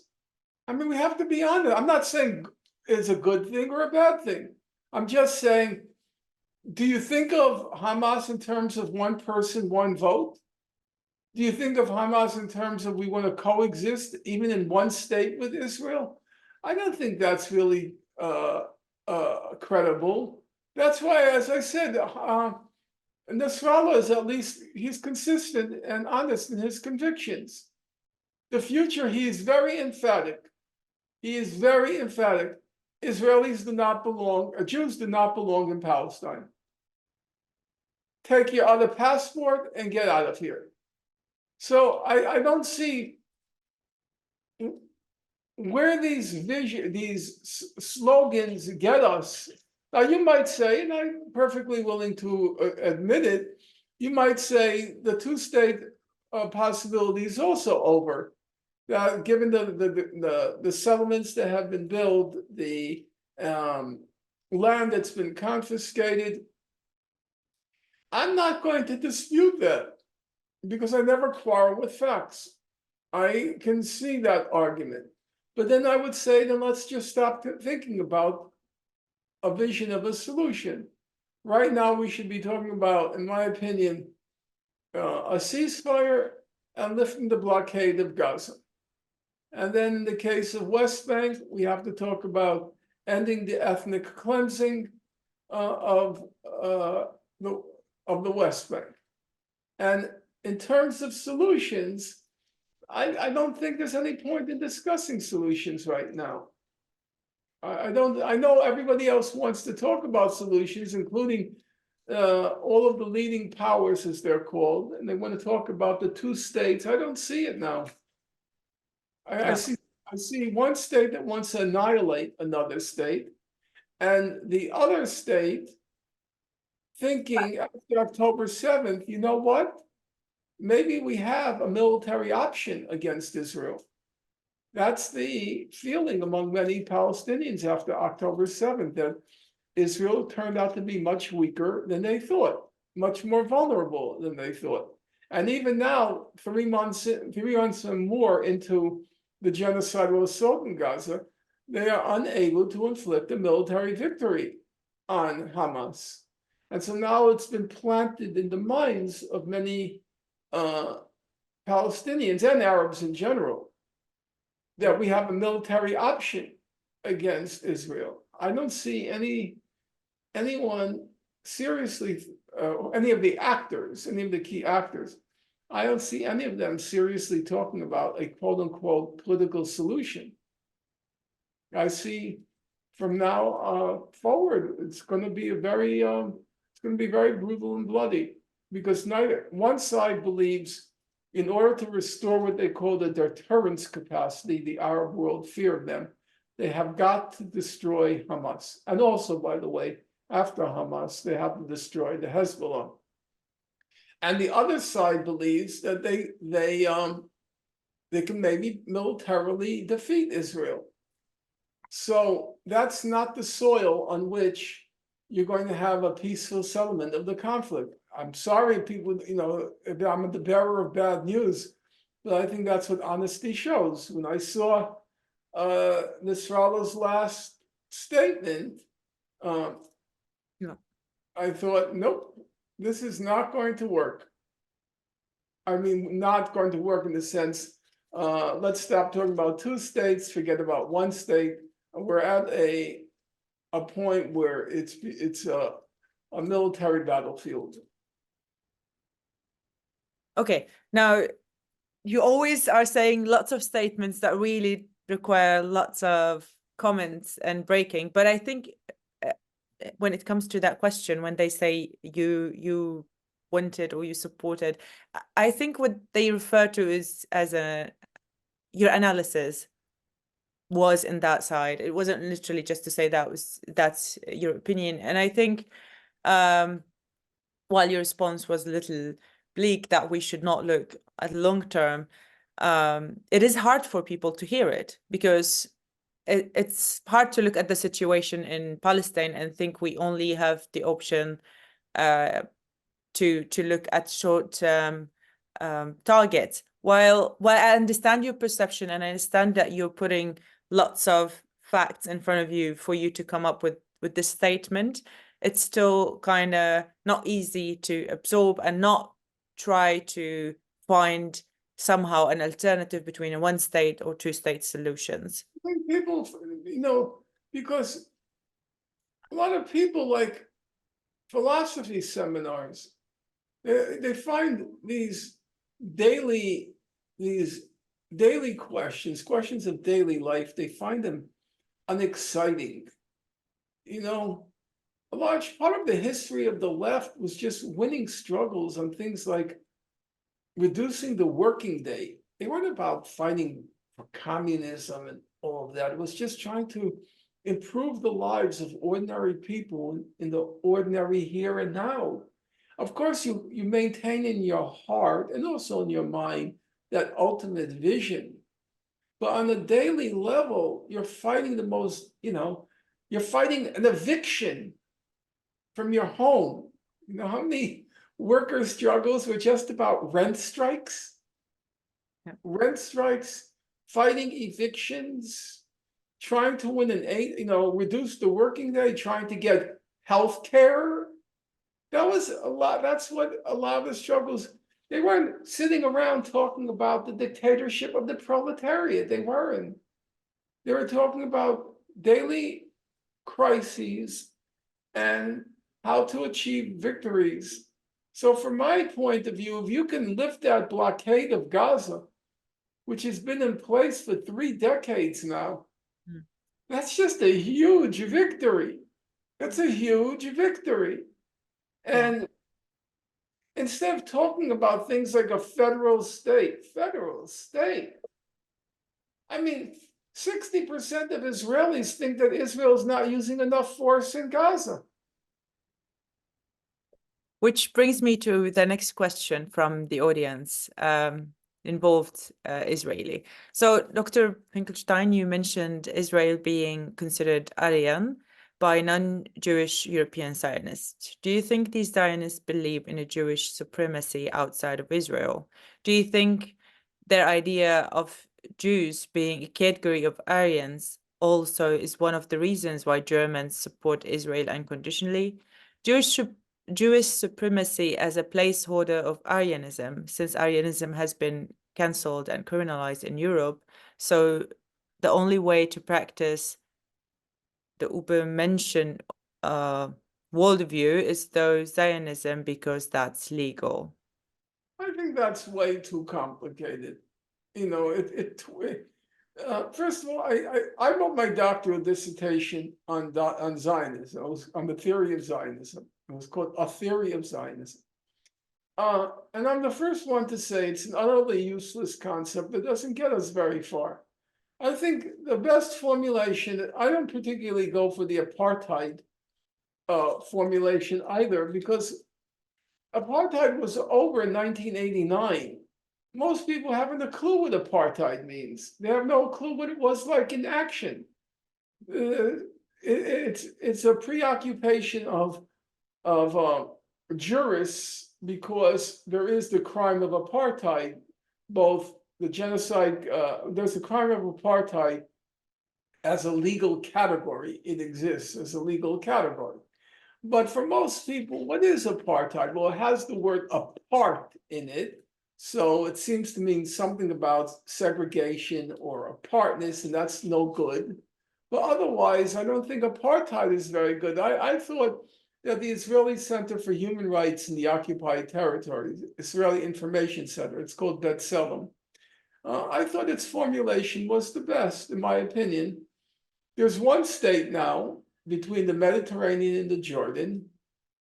I mean, we have to be honest. I'm not saying it's a good thing or a bad thing. I'm just saying, do you think of Hamas in terms of one person, one vote? Do you think of Hamas in terms of we want to coexist even in one state with Israel? I don't think that's really credible. That's why, as I said, Nasrallah is at least, he's consistent and honest in his convictions. The future, he is very emphatic. He is very emphatic. Israelis do not belong, Jews do not belong in Palestine. Take your other passport and get out of here. So I don't see where these slogans get us. Now you might say, and I'm perfectly willing to admit it, you might say the two-state possibility is also over. Given the settlements that have been built, the land that's been confiscated, I'm not going to dispute that because I never quarrel with facts. I can see that argument. But then I would say, then let's just stop thinking about a vision of a solution. Right now, we should be talking about, in my opinion, a ceasefire and lifting the blockade of Gaza. And then in the case of West Bank, we have to talk about ending the ethnic cleansing of the West Bank. And in terms of solutions, I don't think there's any point in discussing solutions right now. I know everybody else wants to talk about solutions, including all of the leading powers, as they're called, and they want to talk about the two states. I don't see it now. I see one state that wants to annihilate another state, and the other state thinking after October 7th, you know what? Maybe we have a military option against Israel. That's the feeling among many Palestinians after October 7th, that Israel turned out to be much weaker than they thought, much more vulnerable than they thought. And even now, 3 months and more into the genocidal assault in Gaza, they are unable to inflict a military victory on Hamas. And so now it's been planted in the minds of many Palestinians and Arabs in general that we have a military option against Israel. I don't see anyone seriously, any of the actors, any of the key actors, I don't see any of them seriously talking about a quote unquote political solution. I see from now forward, it's going to be very brutal and bloody, because neither one side believes in order to restore what they call the deterrence capacity, the Arab world fear of them, they have got to destroy Hamas. And also, by the way, after Hamas, they have to destroy the Hezbollah. And the other side believes that they can maybe militarily defeat Israel. So that's not the soil on which you're going to have a peaceful settlement of the conflict. I'm sorry, people, if I'm the bearer of bad news, but I think that's what honesty shows. When I saw Nasrallah's last statement, I thought, nope, this is not going to work. I mean, not going to work in the sense, let's stop talking about two states, forget about one state. We're at a point where it's a military battlefield. Okay, now you always are saying lots of statements that really require lots of comments and breaking, but I think when it comes to that question, when they say you wanted or you supported, I think what they refer to is as your analysis was in that side. It wasn't literally just to say that's your opinion. And I think while your response was a little bleak that we should not look at long term, it is hard for people to hear it, because it's hard to look at the situation in Palestine and think we only have the option to look at short-term targets. While I understand your perception and I understand that you're putting lots of facts in front of you for you to come up with this statement, it's still kind of not easy to absorb and not try to find somehow an alternative between a one-state or two-state solutions. I think people, because a lot of people like philosophy seminars, they find these daily questions of daily life, they find them unexciting. A large part of the history of the left was just winning struggles on things like reducing the working day. They weren't about fighting for communism and all of that. It was just trying to improve the lives of ordinary people in the ordinary here and now. Of course, you maintain in your heart and also in your mind that ultimate vision. But on a daily level, you're fighting you're fighting an eviction from your home. You know how many worker struggles were just about rent strikes? Yeah. Rent strikes, fighting evictions, trying to win reduce the working day, trying to get health care. That was a lot. That's what a lot of the struggles, they weren't sitting around talking about the dictatorship of the proletariat. They weren't. They were talking about daily crises and how to achieve victories. So from my point of view, if you can lift that blockade of Gaza, which has been in place for 3 decades now, that's just a huge victory. That's a huge victory. And instead of talking about things like a federal state, I mean, 60% of Israelis think that Israel is not using enough force in Gaza. Which brings me to the next question from the audience, involved Israeli. So, Dr. Finkelstein, you mentioned Israel being considered Aryan by non-Jewish European Zionists. Do you think these Zionists believe in a Jewish supremacy outside of Israel? Do you think their idea of Jews being a category of Aryans also is one of the reasons why Germans support Israel unconditionally? Jewish supremacy as a placeholder of Aryanism, since Aryanism has been cancelled and criminalized in Europe, so the only way to practice the Übermenschen worldview is though Zionism because that's legal. I think that's way too complicated. You know, first of all, I wrote my doctoral dissertation on Zionism. It was on the theory of Zionism. It was called A Theory of Zionism. And I'm the first one to say it's an utterly useless concept that doesn't get us very far. I think the best formulation, I don't particularly go for the apartheid formulation either, because apartheid was over in 1989. Most people haven't a clue what apartheid means. They have no clue what it was like in action. It's a preoccupation of jurists, because there is the crime of apartheid, both the genocide, there's a crime of apartheid as a legal category. It exists as a legal category. But for most people, what is apartheid? Well, it has the word apart in it. So it seems to mean something about segregation or apartness, and that's no good. But otherwise, I don't think apartheid is very good. I thought that the Israeli Center for Human Rights in the occupied territories, Israeli Information Center, it's called B'Tselem, I thought its formulation was the best, in my opinion. There's one state now between the Mediterranean and the Jordan,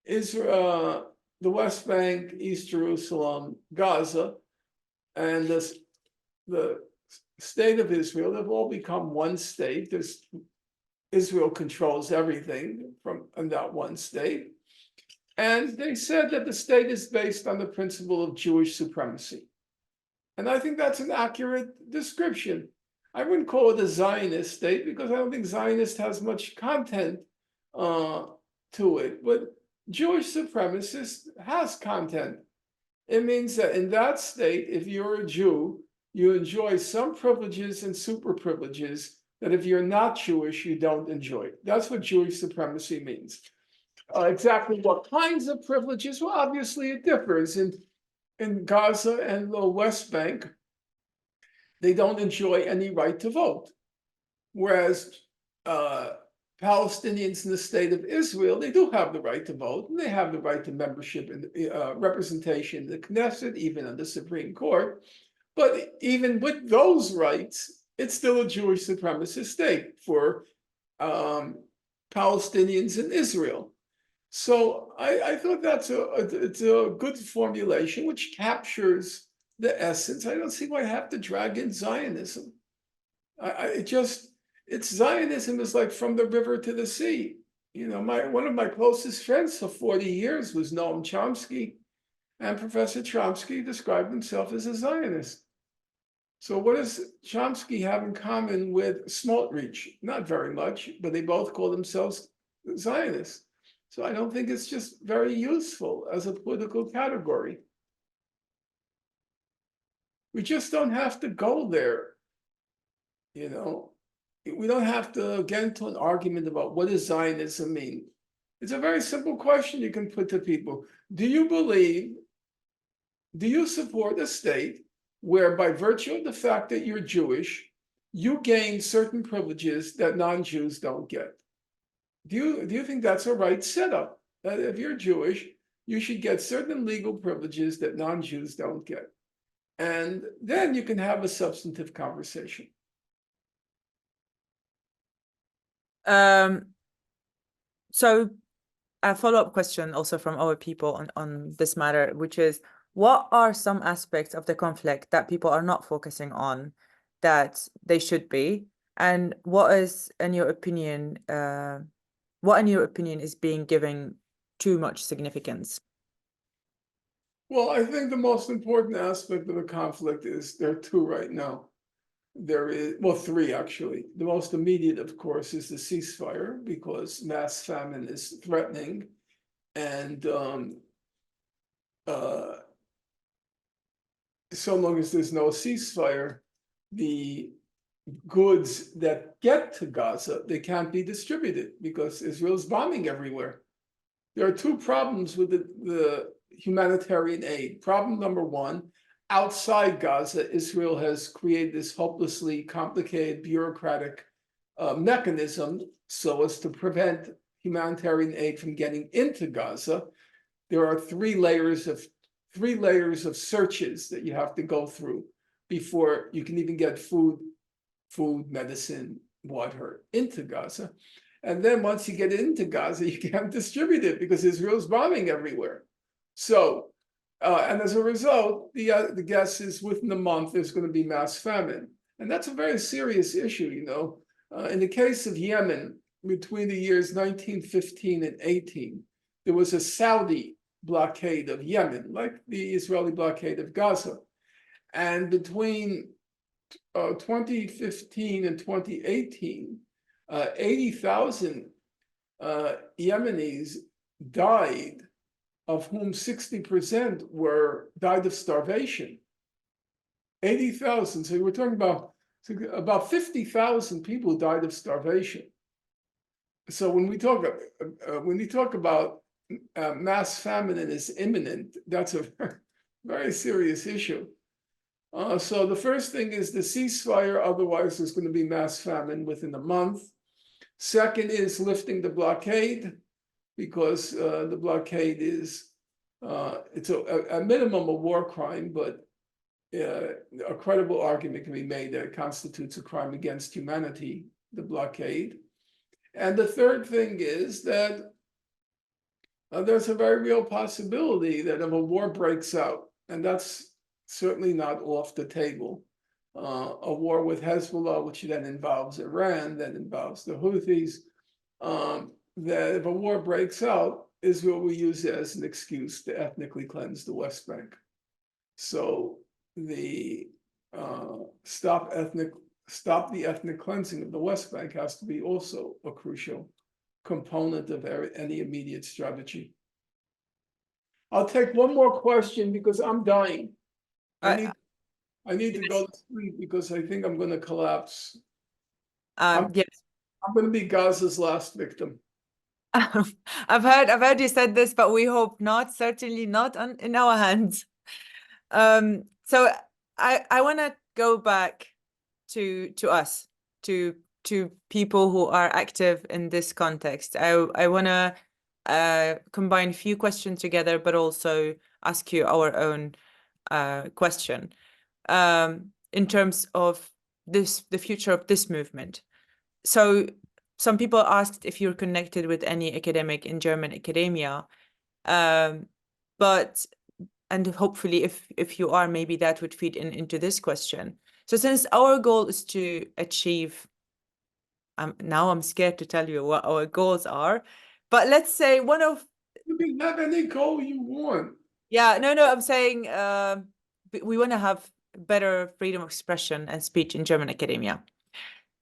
Israel, the West Bank, East Jerusalem, Gaza, and the state of Israel. They've all become one state. Israel controls everything in that one state. And they said that the state is based on the principle of Jewish supremacy. And I think that's an accurate description. I wouldn't call it a Zionist state, because I don't think Zionist has much content to it. But Jewish supremacist has content. It means that in that state, if you're a Jew, you enjoy some privileges and super privileges that if you're not Jewish, you don't enjoy. That's what Jewish supremacy means. Exactly what kinds of privileges? Well, obviously it differs. In Gaza and the West Bank, they don't enjoy any right to vote. Whereas Palestinians in the state of Israel, they do have the right to vote, and they have the right to membership and representation in the Knesset, even on the Supreme Court. But even with those rights, it's still a Jewish supremacist state for Palestinians in Israel. So I thought it's a good formulation which captures the essence. I don't see why I have to drag in Zionism. It's Zionism is like from the river to the sea. You know, one of my closest friends for 40 years was Noam Chomsky, and Professor Chomsky described himself as a Zionist. So what does Chomsky have in common with Smotrich? Not very much, but they both call themselves Zionists. So I don't think it's just very useful as a political category. We just don't have to go there. You know, we don't have to get into an argument about what does Zionism mean. It's a very simple question you can put to people. Do you support a state where by virtue of the fact that you're Jewish, you gain certain privileges that non-Jews don't get? Do you think that's a right setup? That if you're Jewish, you should get certain legal privileges that non-Jews don't get? And then you can have a substantive conversation. So a follow-up question also from our people on this matter, which is, what are some aspects of the conflict that people are not focusing on that they should be? And what is, in your opinion, is being given too much significance? Well, I think the most important aspect of the conflict is there are two right now. There is, well, three actually. The most immediate, of course, is the ceasefire because mass famine is threatening. And so long as there's no ceasefire, the goods that get to Gaza, they can't be distributed because Israel's bombing everywhere. There are two problems with the humanitarian aid. Problem number one, outside Gaza, Israel has created this hopelessly complicated bureaucratic mechanism so as to prevent humanitarian aid from getting into Gaza. There are three layers of searches that you have to go through before you can even get food, medicine, water into Gaza. And then once you get into Gaza, you can't distribute it because Israel's bombing everywhere. So, and as a result, the guess is within a month, there's going to be mass famine. And that's a very serious issue, you know. In the case of Yemen, between the years 1915 and 18, there was a Saudi blockade of Yemen, like the Israeli blockade of Gaza. And between 2015 and 2018, 80,000 Yemenis died, of whom 60% died of starvation. 80,000. So we're talking about 50,000 people died of starvation. So when we talk about mass famine and is imminent, that's a very serious issue. So the first thing is the ceasefire, otherwise there's going to be mass famine within a month. Second is lifting the blockade, because the blockade is, it's a minimum a war crime, but a credible argument can be made that it constitutes a crime against humanity, the blockade. And the third thing is that there's a very real possibility that if a war breaks out, and that's certainly not off the table, a war with Hezbollah, which then involves Iran, then involves the Houthis, that if a war breaks out, Israel will use it as an excuse to ethnically cleanse the West Bank. So the stop the ethnic cleansing of the West Bank has to be also a crucial component of any immediate strategy. I'll take one more question because I'm dying. I need to go to sleep because I think I'm going to collapse. Yes. I'm going to be Gaza's last victim. I've heard you said this, but we hope not. Certainly not in our hands. So I want to go back to us, to people who are active in this context. I want to combine a few questions together, but also ask you our own question in terms of the future of this movement. So some people asked if you're connected with any academic in German academia, and hopefully if you are, maybe that would feed into this question. So since our goal is to achieve, now I'm scared to tell you what our goals are, but let's say one of— You can have any goal you want. Yeah, no, I'm saying we want to have better freedom of expression and speech in German academia.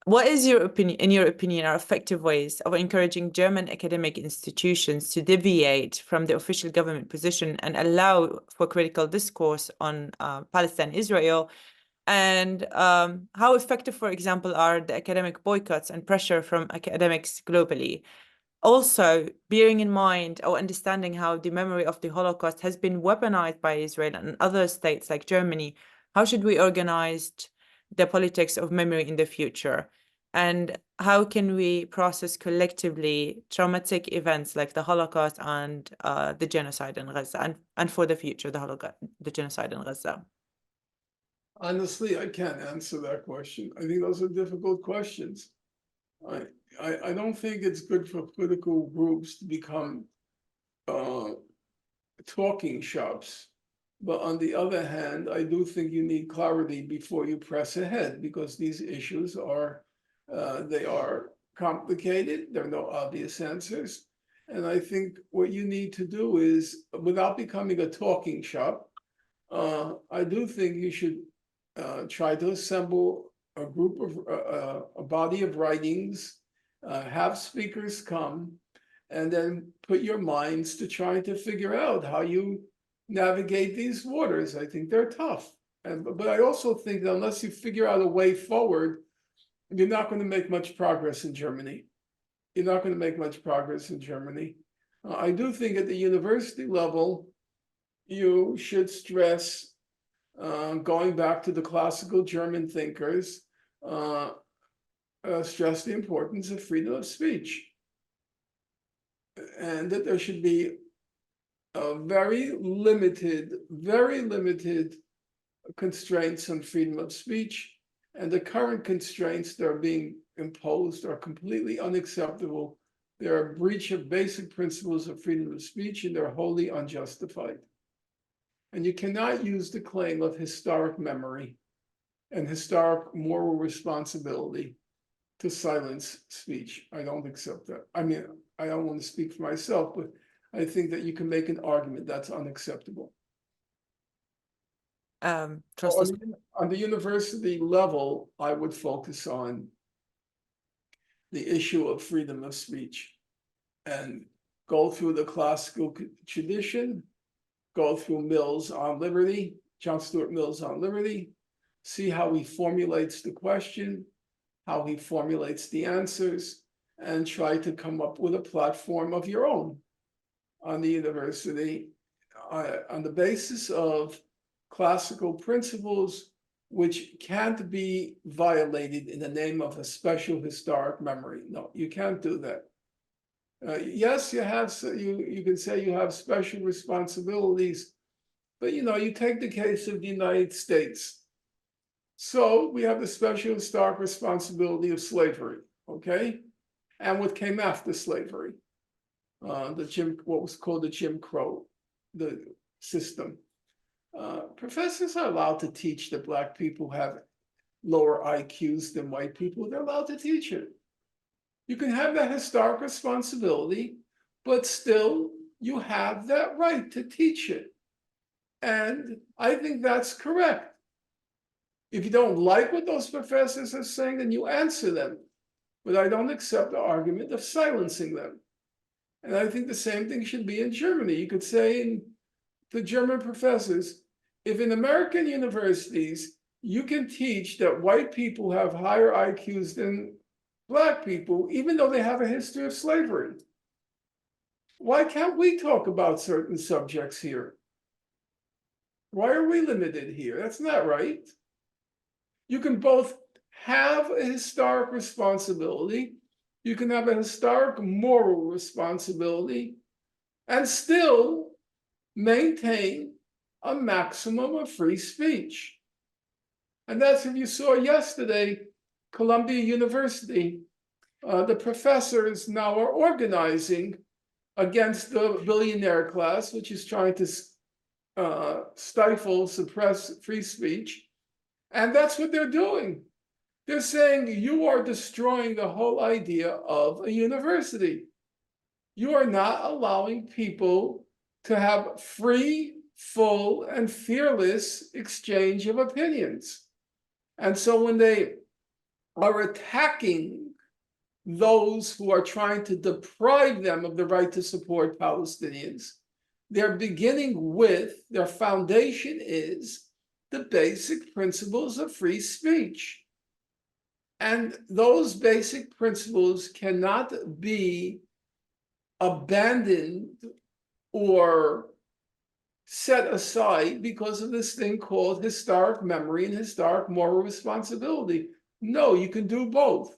What is your opinion, in your opinion, are effective ways of encouraging German academic institutions to deviate from the official government position and allow for critical discourse on Palestine, Israel? And how effective, for example, are the academic boycotts and pressure from academics globally? Also, bearing in mind or understanding how the memory of the Holocaust has been weaponized by Israel and other states like Germany, how should we organize the politics of memory in the future? And how can we process collectively traumatic events like the Holocaust and the genocide in Gaza, and for the future, the genocide in Gaza? Honestly, I can't answer that question. I think those are difficult questions. I don't think it's good for political groups to become talking shops. But on the other hand, I do think you need clarity before you press ahead, because these issues are, they are complicated. There are no obvious answers. And I think what you need to do is, without becoming a talking shop, I do think you should try to assemble a group of a body of writings, have speakers come, and then put your minds to trying to figure out how you navigate these waters. I think they're tough. But I also think that unless you figure out a way forward, you're not going to make much progress in Germany. You're not going to make much progress in Germany. I do think at the university level, you should stress, going back to the classical German thinkers, stress the importance of freedom of speech. And that there should be a very limited constraints on freedom of speech. And the current constraints that are being imposed are completely unacceptable. They're a breach of basic principles of freedom of speech, and they're wholly unjustified. And you cannot use the claim of historic memory and historic moral responsibility to silence speech. I don't accept that. I mean, I don't want to speak for myself, but I think that you can make an argument that's unacceptable. Trust On the university level, I would focus on the issue of freedom of speech and go through the classical tradition, go through Mill's on liberty, John Stuart Mill's on liberty, see how he formulates the question, how he formulates the answers, and try to come up with a platform of your own on the university on the basis of classical principles which can't be violated in the name of a special historic memory. No, you can't do that. Yes, you have, you can say you have special responsibilities, but you take the case of the United States. So we have the special historic responsibility of slavery, okay? And what came after slavery, what was called the Jim Crow, the system. Professors are allowed to teach that Black people have lower IQs than white people. They're allowed to teach it. You can have that historic responsibility, but still you have that right to teach it. And I think that's correct. If you don't like what those professors are saying, then you answer them. But I don't accept the argument of silencing them. And I think the same thing should be in Germany. You could say to German professors, if in American universities you can teach that white people have higher IQs than Black people, even though they have a history of slavery, why can't we talk about certain subjects here? Why are we limited here? That's not right. You can both have a historic responsibility, you can have a historic moral responsibility, and still maintain a maximum of free speech. And that's what you saw yesterday, Columbia University. The professors now are organizing against the billionaire class, which is trying to stifle, suppress free speech. And that's what they're doing. They're saying you are destroying the whole idea of a university. You are not allowing people to have free, full, and fearless exchange of opinions. And so when they are attacking those who are trying to deprive them of the right to support Palestinians, they're beginning with, their foundation is the basic principles of free speech. And those basic principles cannot be abandoned or set aside because of this thing called historic memory and historic moral responsibility. No, you can do both.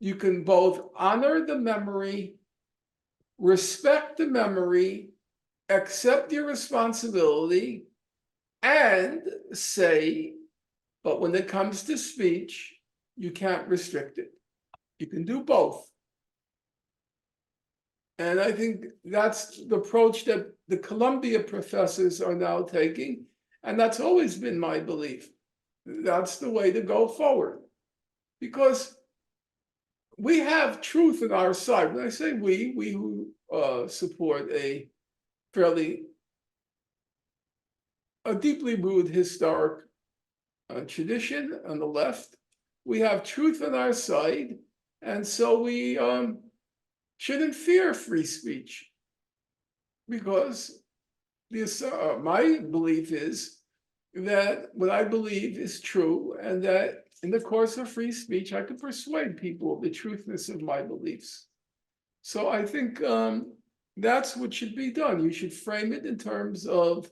You can both honor the memory, respect the memory, accept your responsibility, and say, but when it comes to speech, you can't restrict it. You can do both. And I think that's the approach that the Columbia professors are now taking. And that's always been my belief. That's the way to go forward. Because we have truth on our side. When I say we who support a deeply rooted historic tradition on the left, We have truth on our side, and so we shouldn't fear free speech, because this my belief is that what I believe is true, and that in the course of free speech, I could persuade people of the truthness of my beliefs. So I think that's what should be done. You should frame it in terms of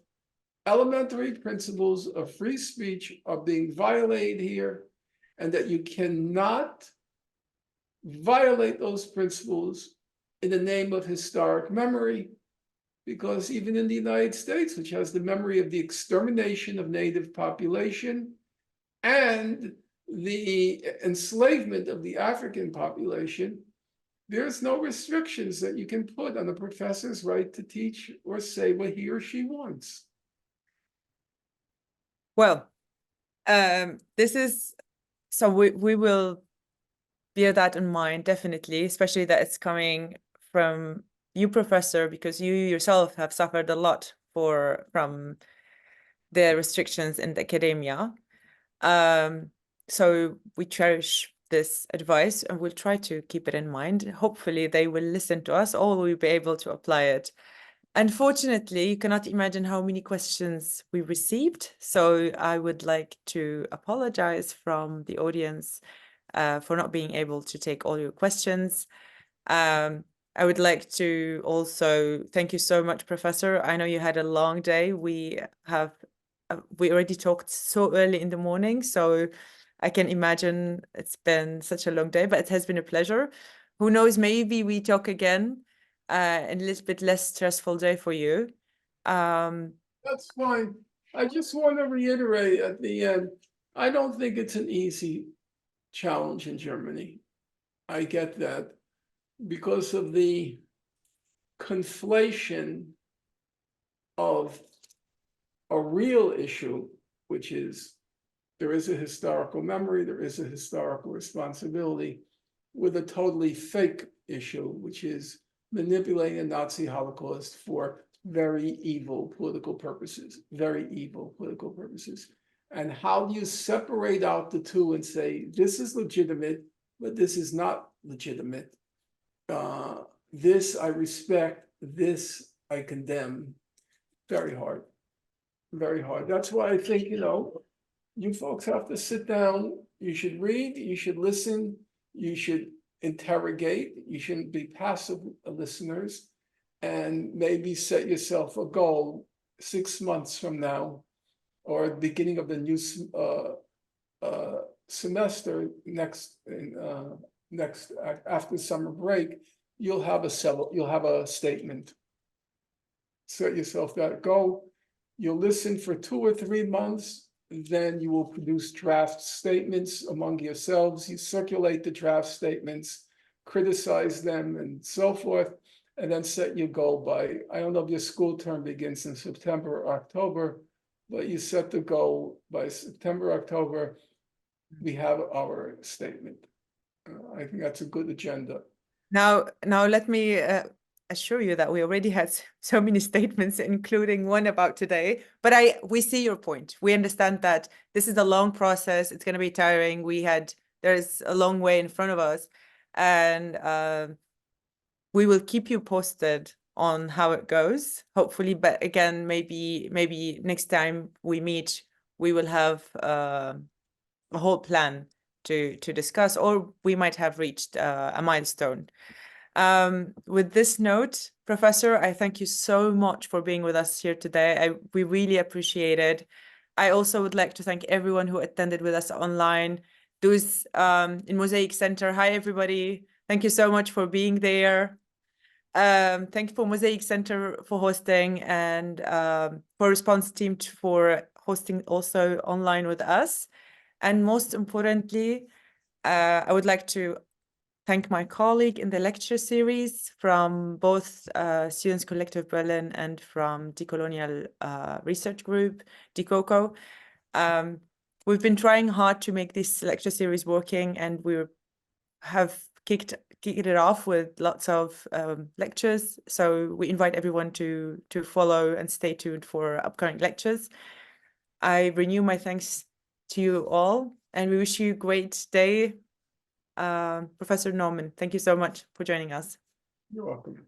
elementary principles of free speech are being violated here, and that you cannot violate those principles in the name of historic memory, because even in the United States, which has the memory of the extermination of native population and the enslavement of the African population, there's no restrictions that you can put on a professor's right to teach or say what he or she wants. Well, this is, so we will bear that in mind, definitely, especially that it's coming from you, Professor, because you yourself have suffered a lot from the restrictions in the academia. So we cherish this advice and we'll try to keep it in mind. Hopefully they will listen to us, or we'll be able to apply it. Unfortunately, you cannot imagine how many questions we received. So I would like to apologize from the audience for not being able to take all your questions. I would like to also thank you so much, Professor. I know you had a long day. We already talked so early in the morning, so I can imagine it's been such a long day, but it has been a pleasure. Who knows, maybe we talk again in a little bit less stressful day for you. That's fine. I just want to reiterate at the end, I don't think it's an easy challenge in Germany. I get that because of the conflation of a real issue, which is there is a historical memory, there is a historical responsibility, with a totally fake issue, which is manipulating the Nazi Holocaust for very evil political purposes, very evil political purposes. And how do you separate out the two and say, this is legitimate, but this is not legitimate? This I respect, this I condemn. Very hard, very hard. That's why I think, you folks have to sit down. You should read, you should listen, you should interrogate. You shouldn't be passive listeners, and maybe set yourself a goal 6 months from now, or beginning of the new semester next after summer break. You'll have a statement. Set yourself that goal. You'll listen for 2 or 3 months. Then you will produce draft statements among yourselves. You circulate the draft statements, criticize them, and so forth, and then set your goal by, I don't know if your school term begins in September or October, but you set the goal by September, October, we have our statement. I think that's a good agenda. Now let me assure you that we already had so many statements, including one about today, but we see your point. We understand that this is a long process. It's going to be tiring. There's a long way in front of us, and we will keep you posted on how it goes, hopefully. But again, maybe next time we meet, we will have a whole plan to discuss, or we might have reached a milestone. With this note, Professor, I thank you so much for being with us here today. We really appreciate it. I also would like to thank everyone who attended with us online. Those in Mosaic Center, hi everybody. Thank you so much for being there. Thank you for Mosaic Center for hosting, and for Response team for hosting also online with us. And most importantly, I would like to thank my colleague in the lecture series from both Students Collective Berlin and from Decolonial Research Group, DECOCO. We've been trying hard to make this lecture series working, and we have kicked it off with lots of lectures. So we invite everyone to follow and stay tuned for upcoming lectures. I renew my thanks to you all, And we wish you a great day. Professor Norman, thank you so much for joining us. You're welcome.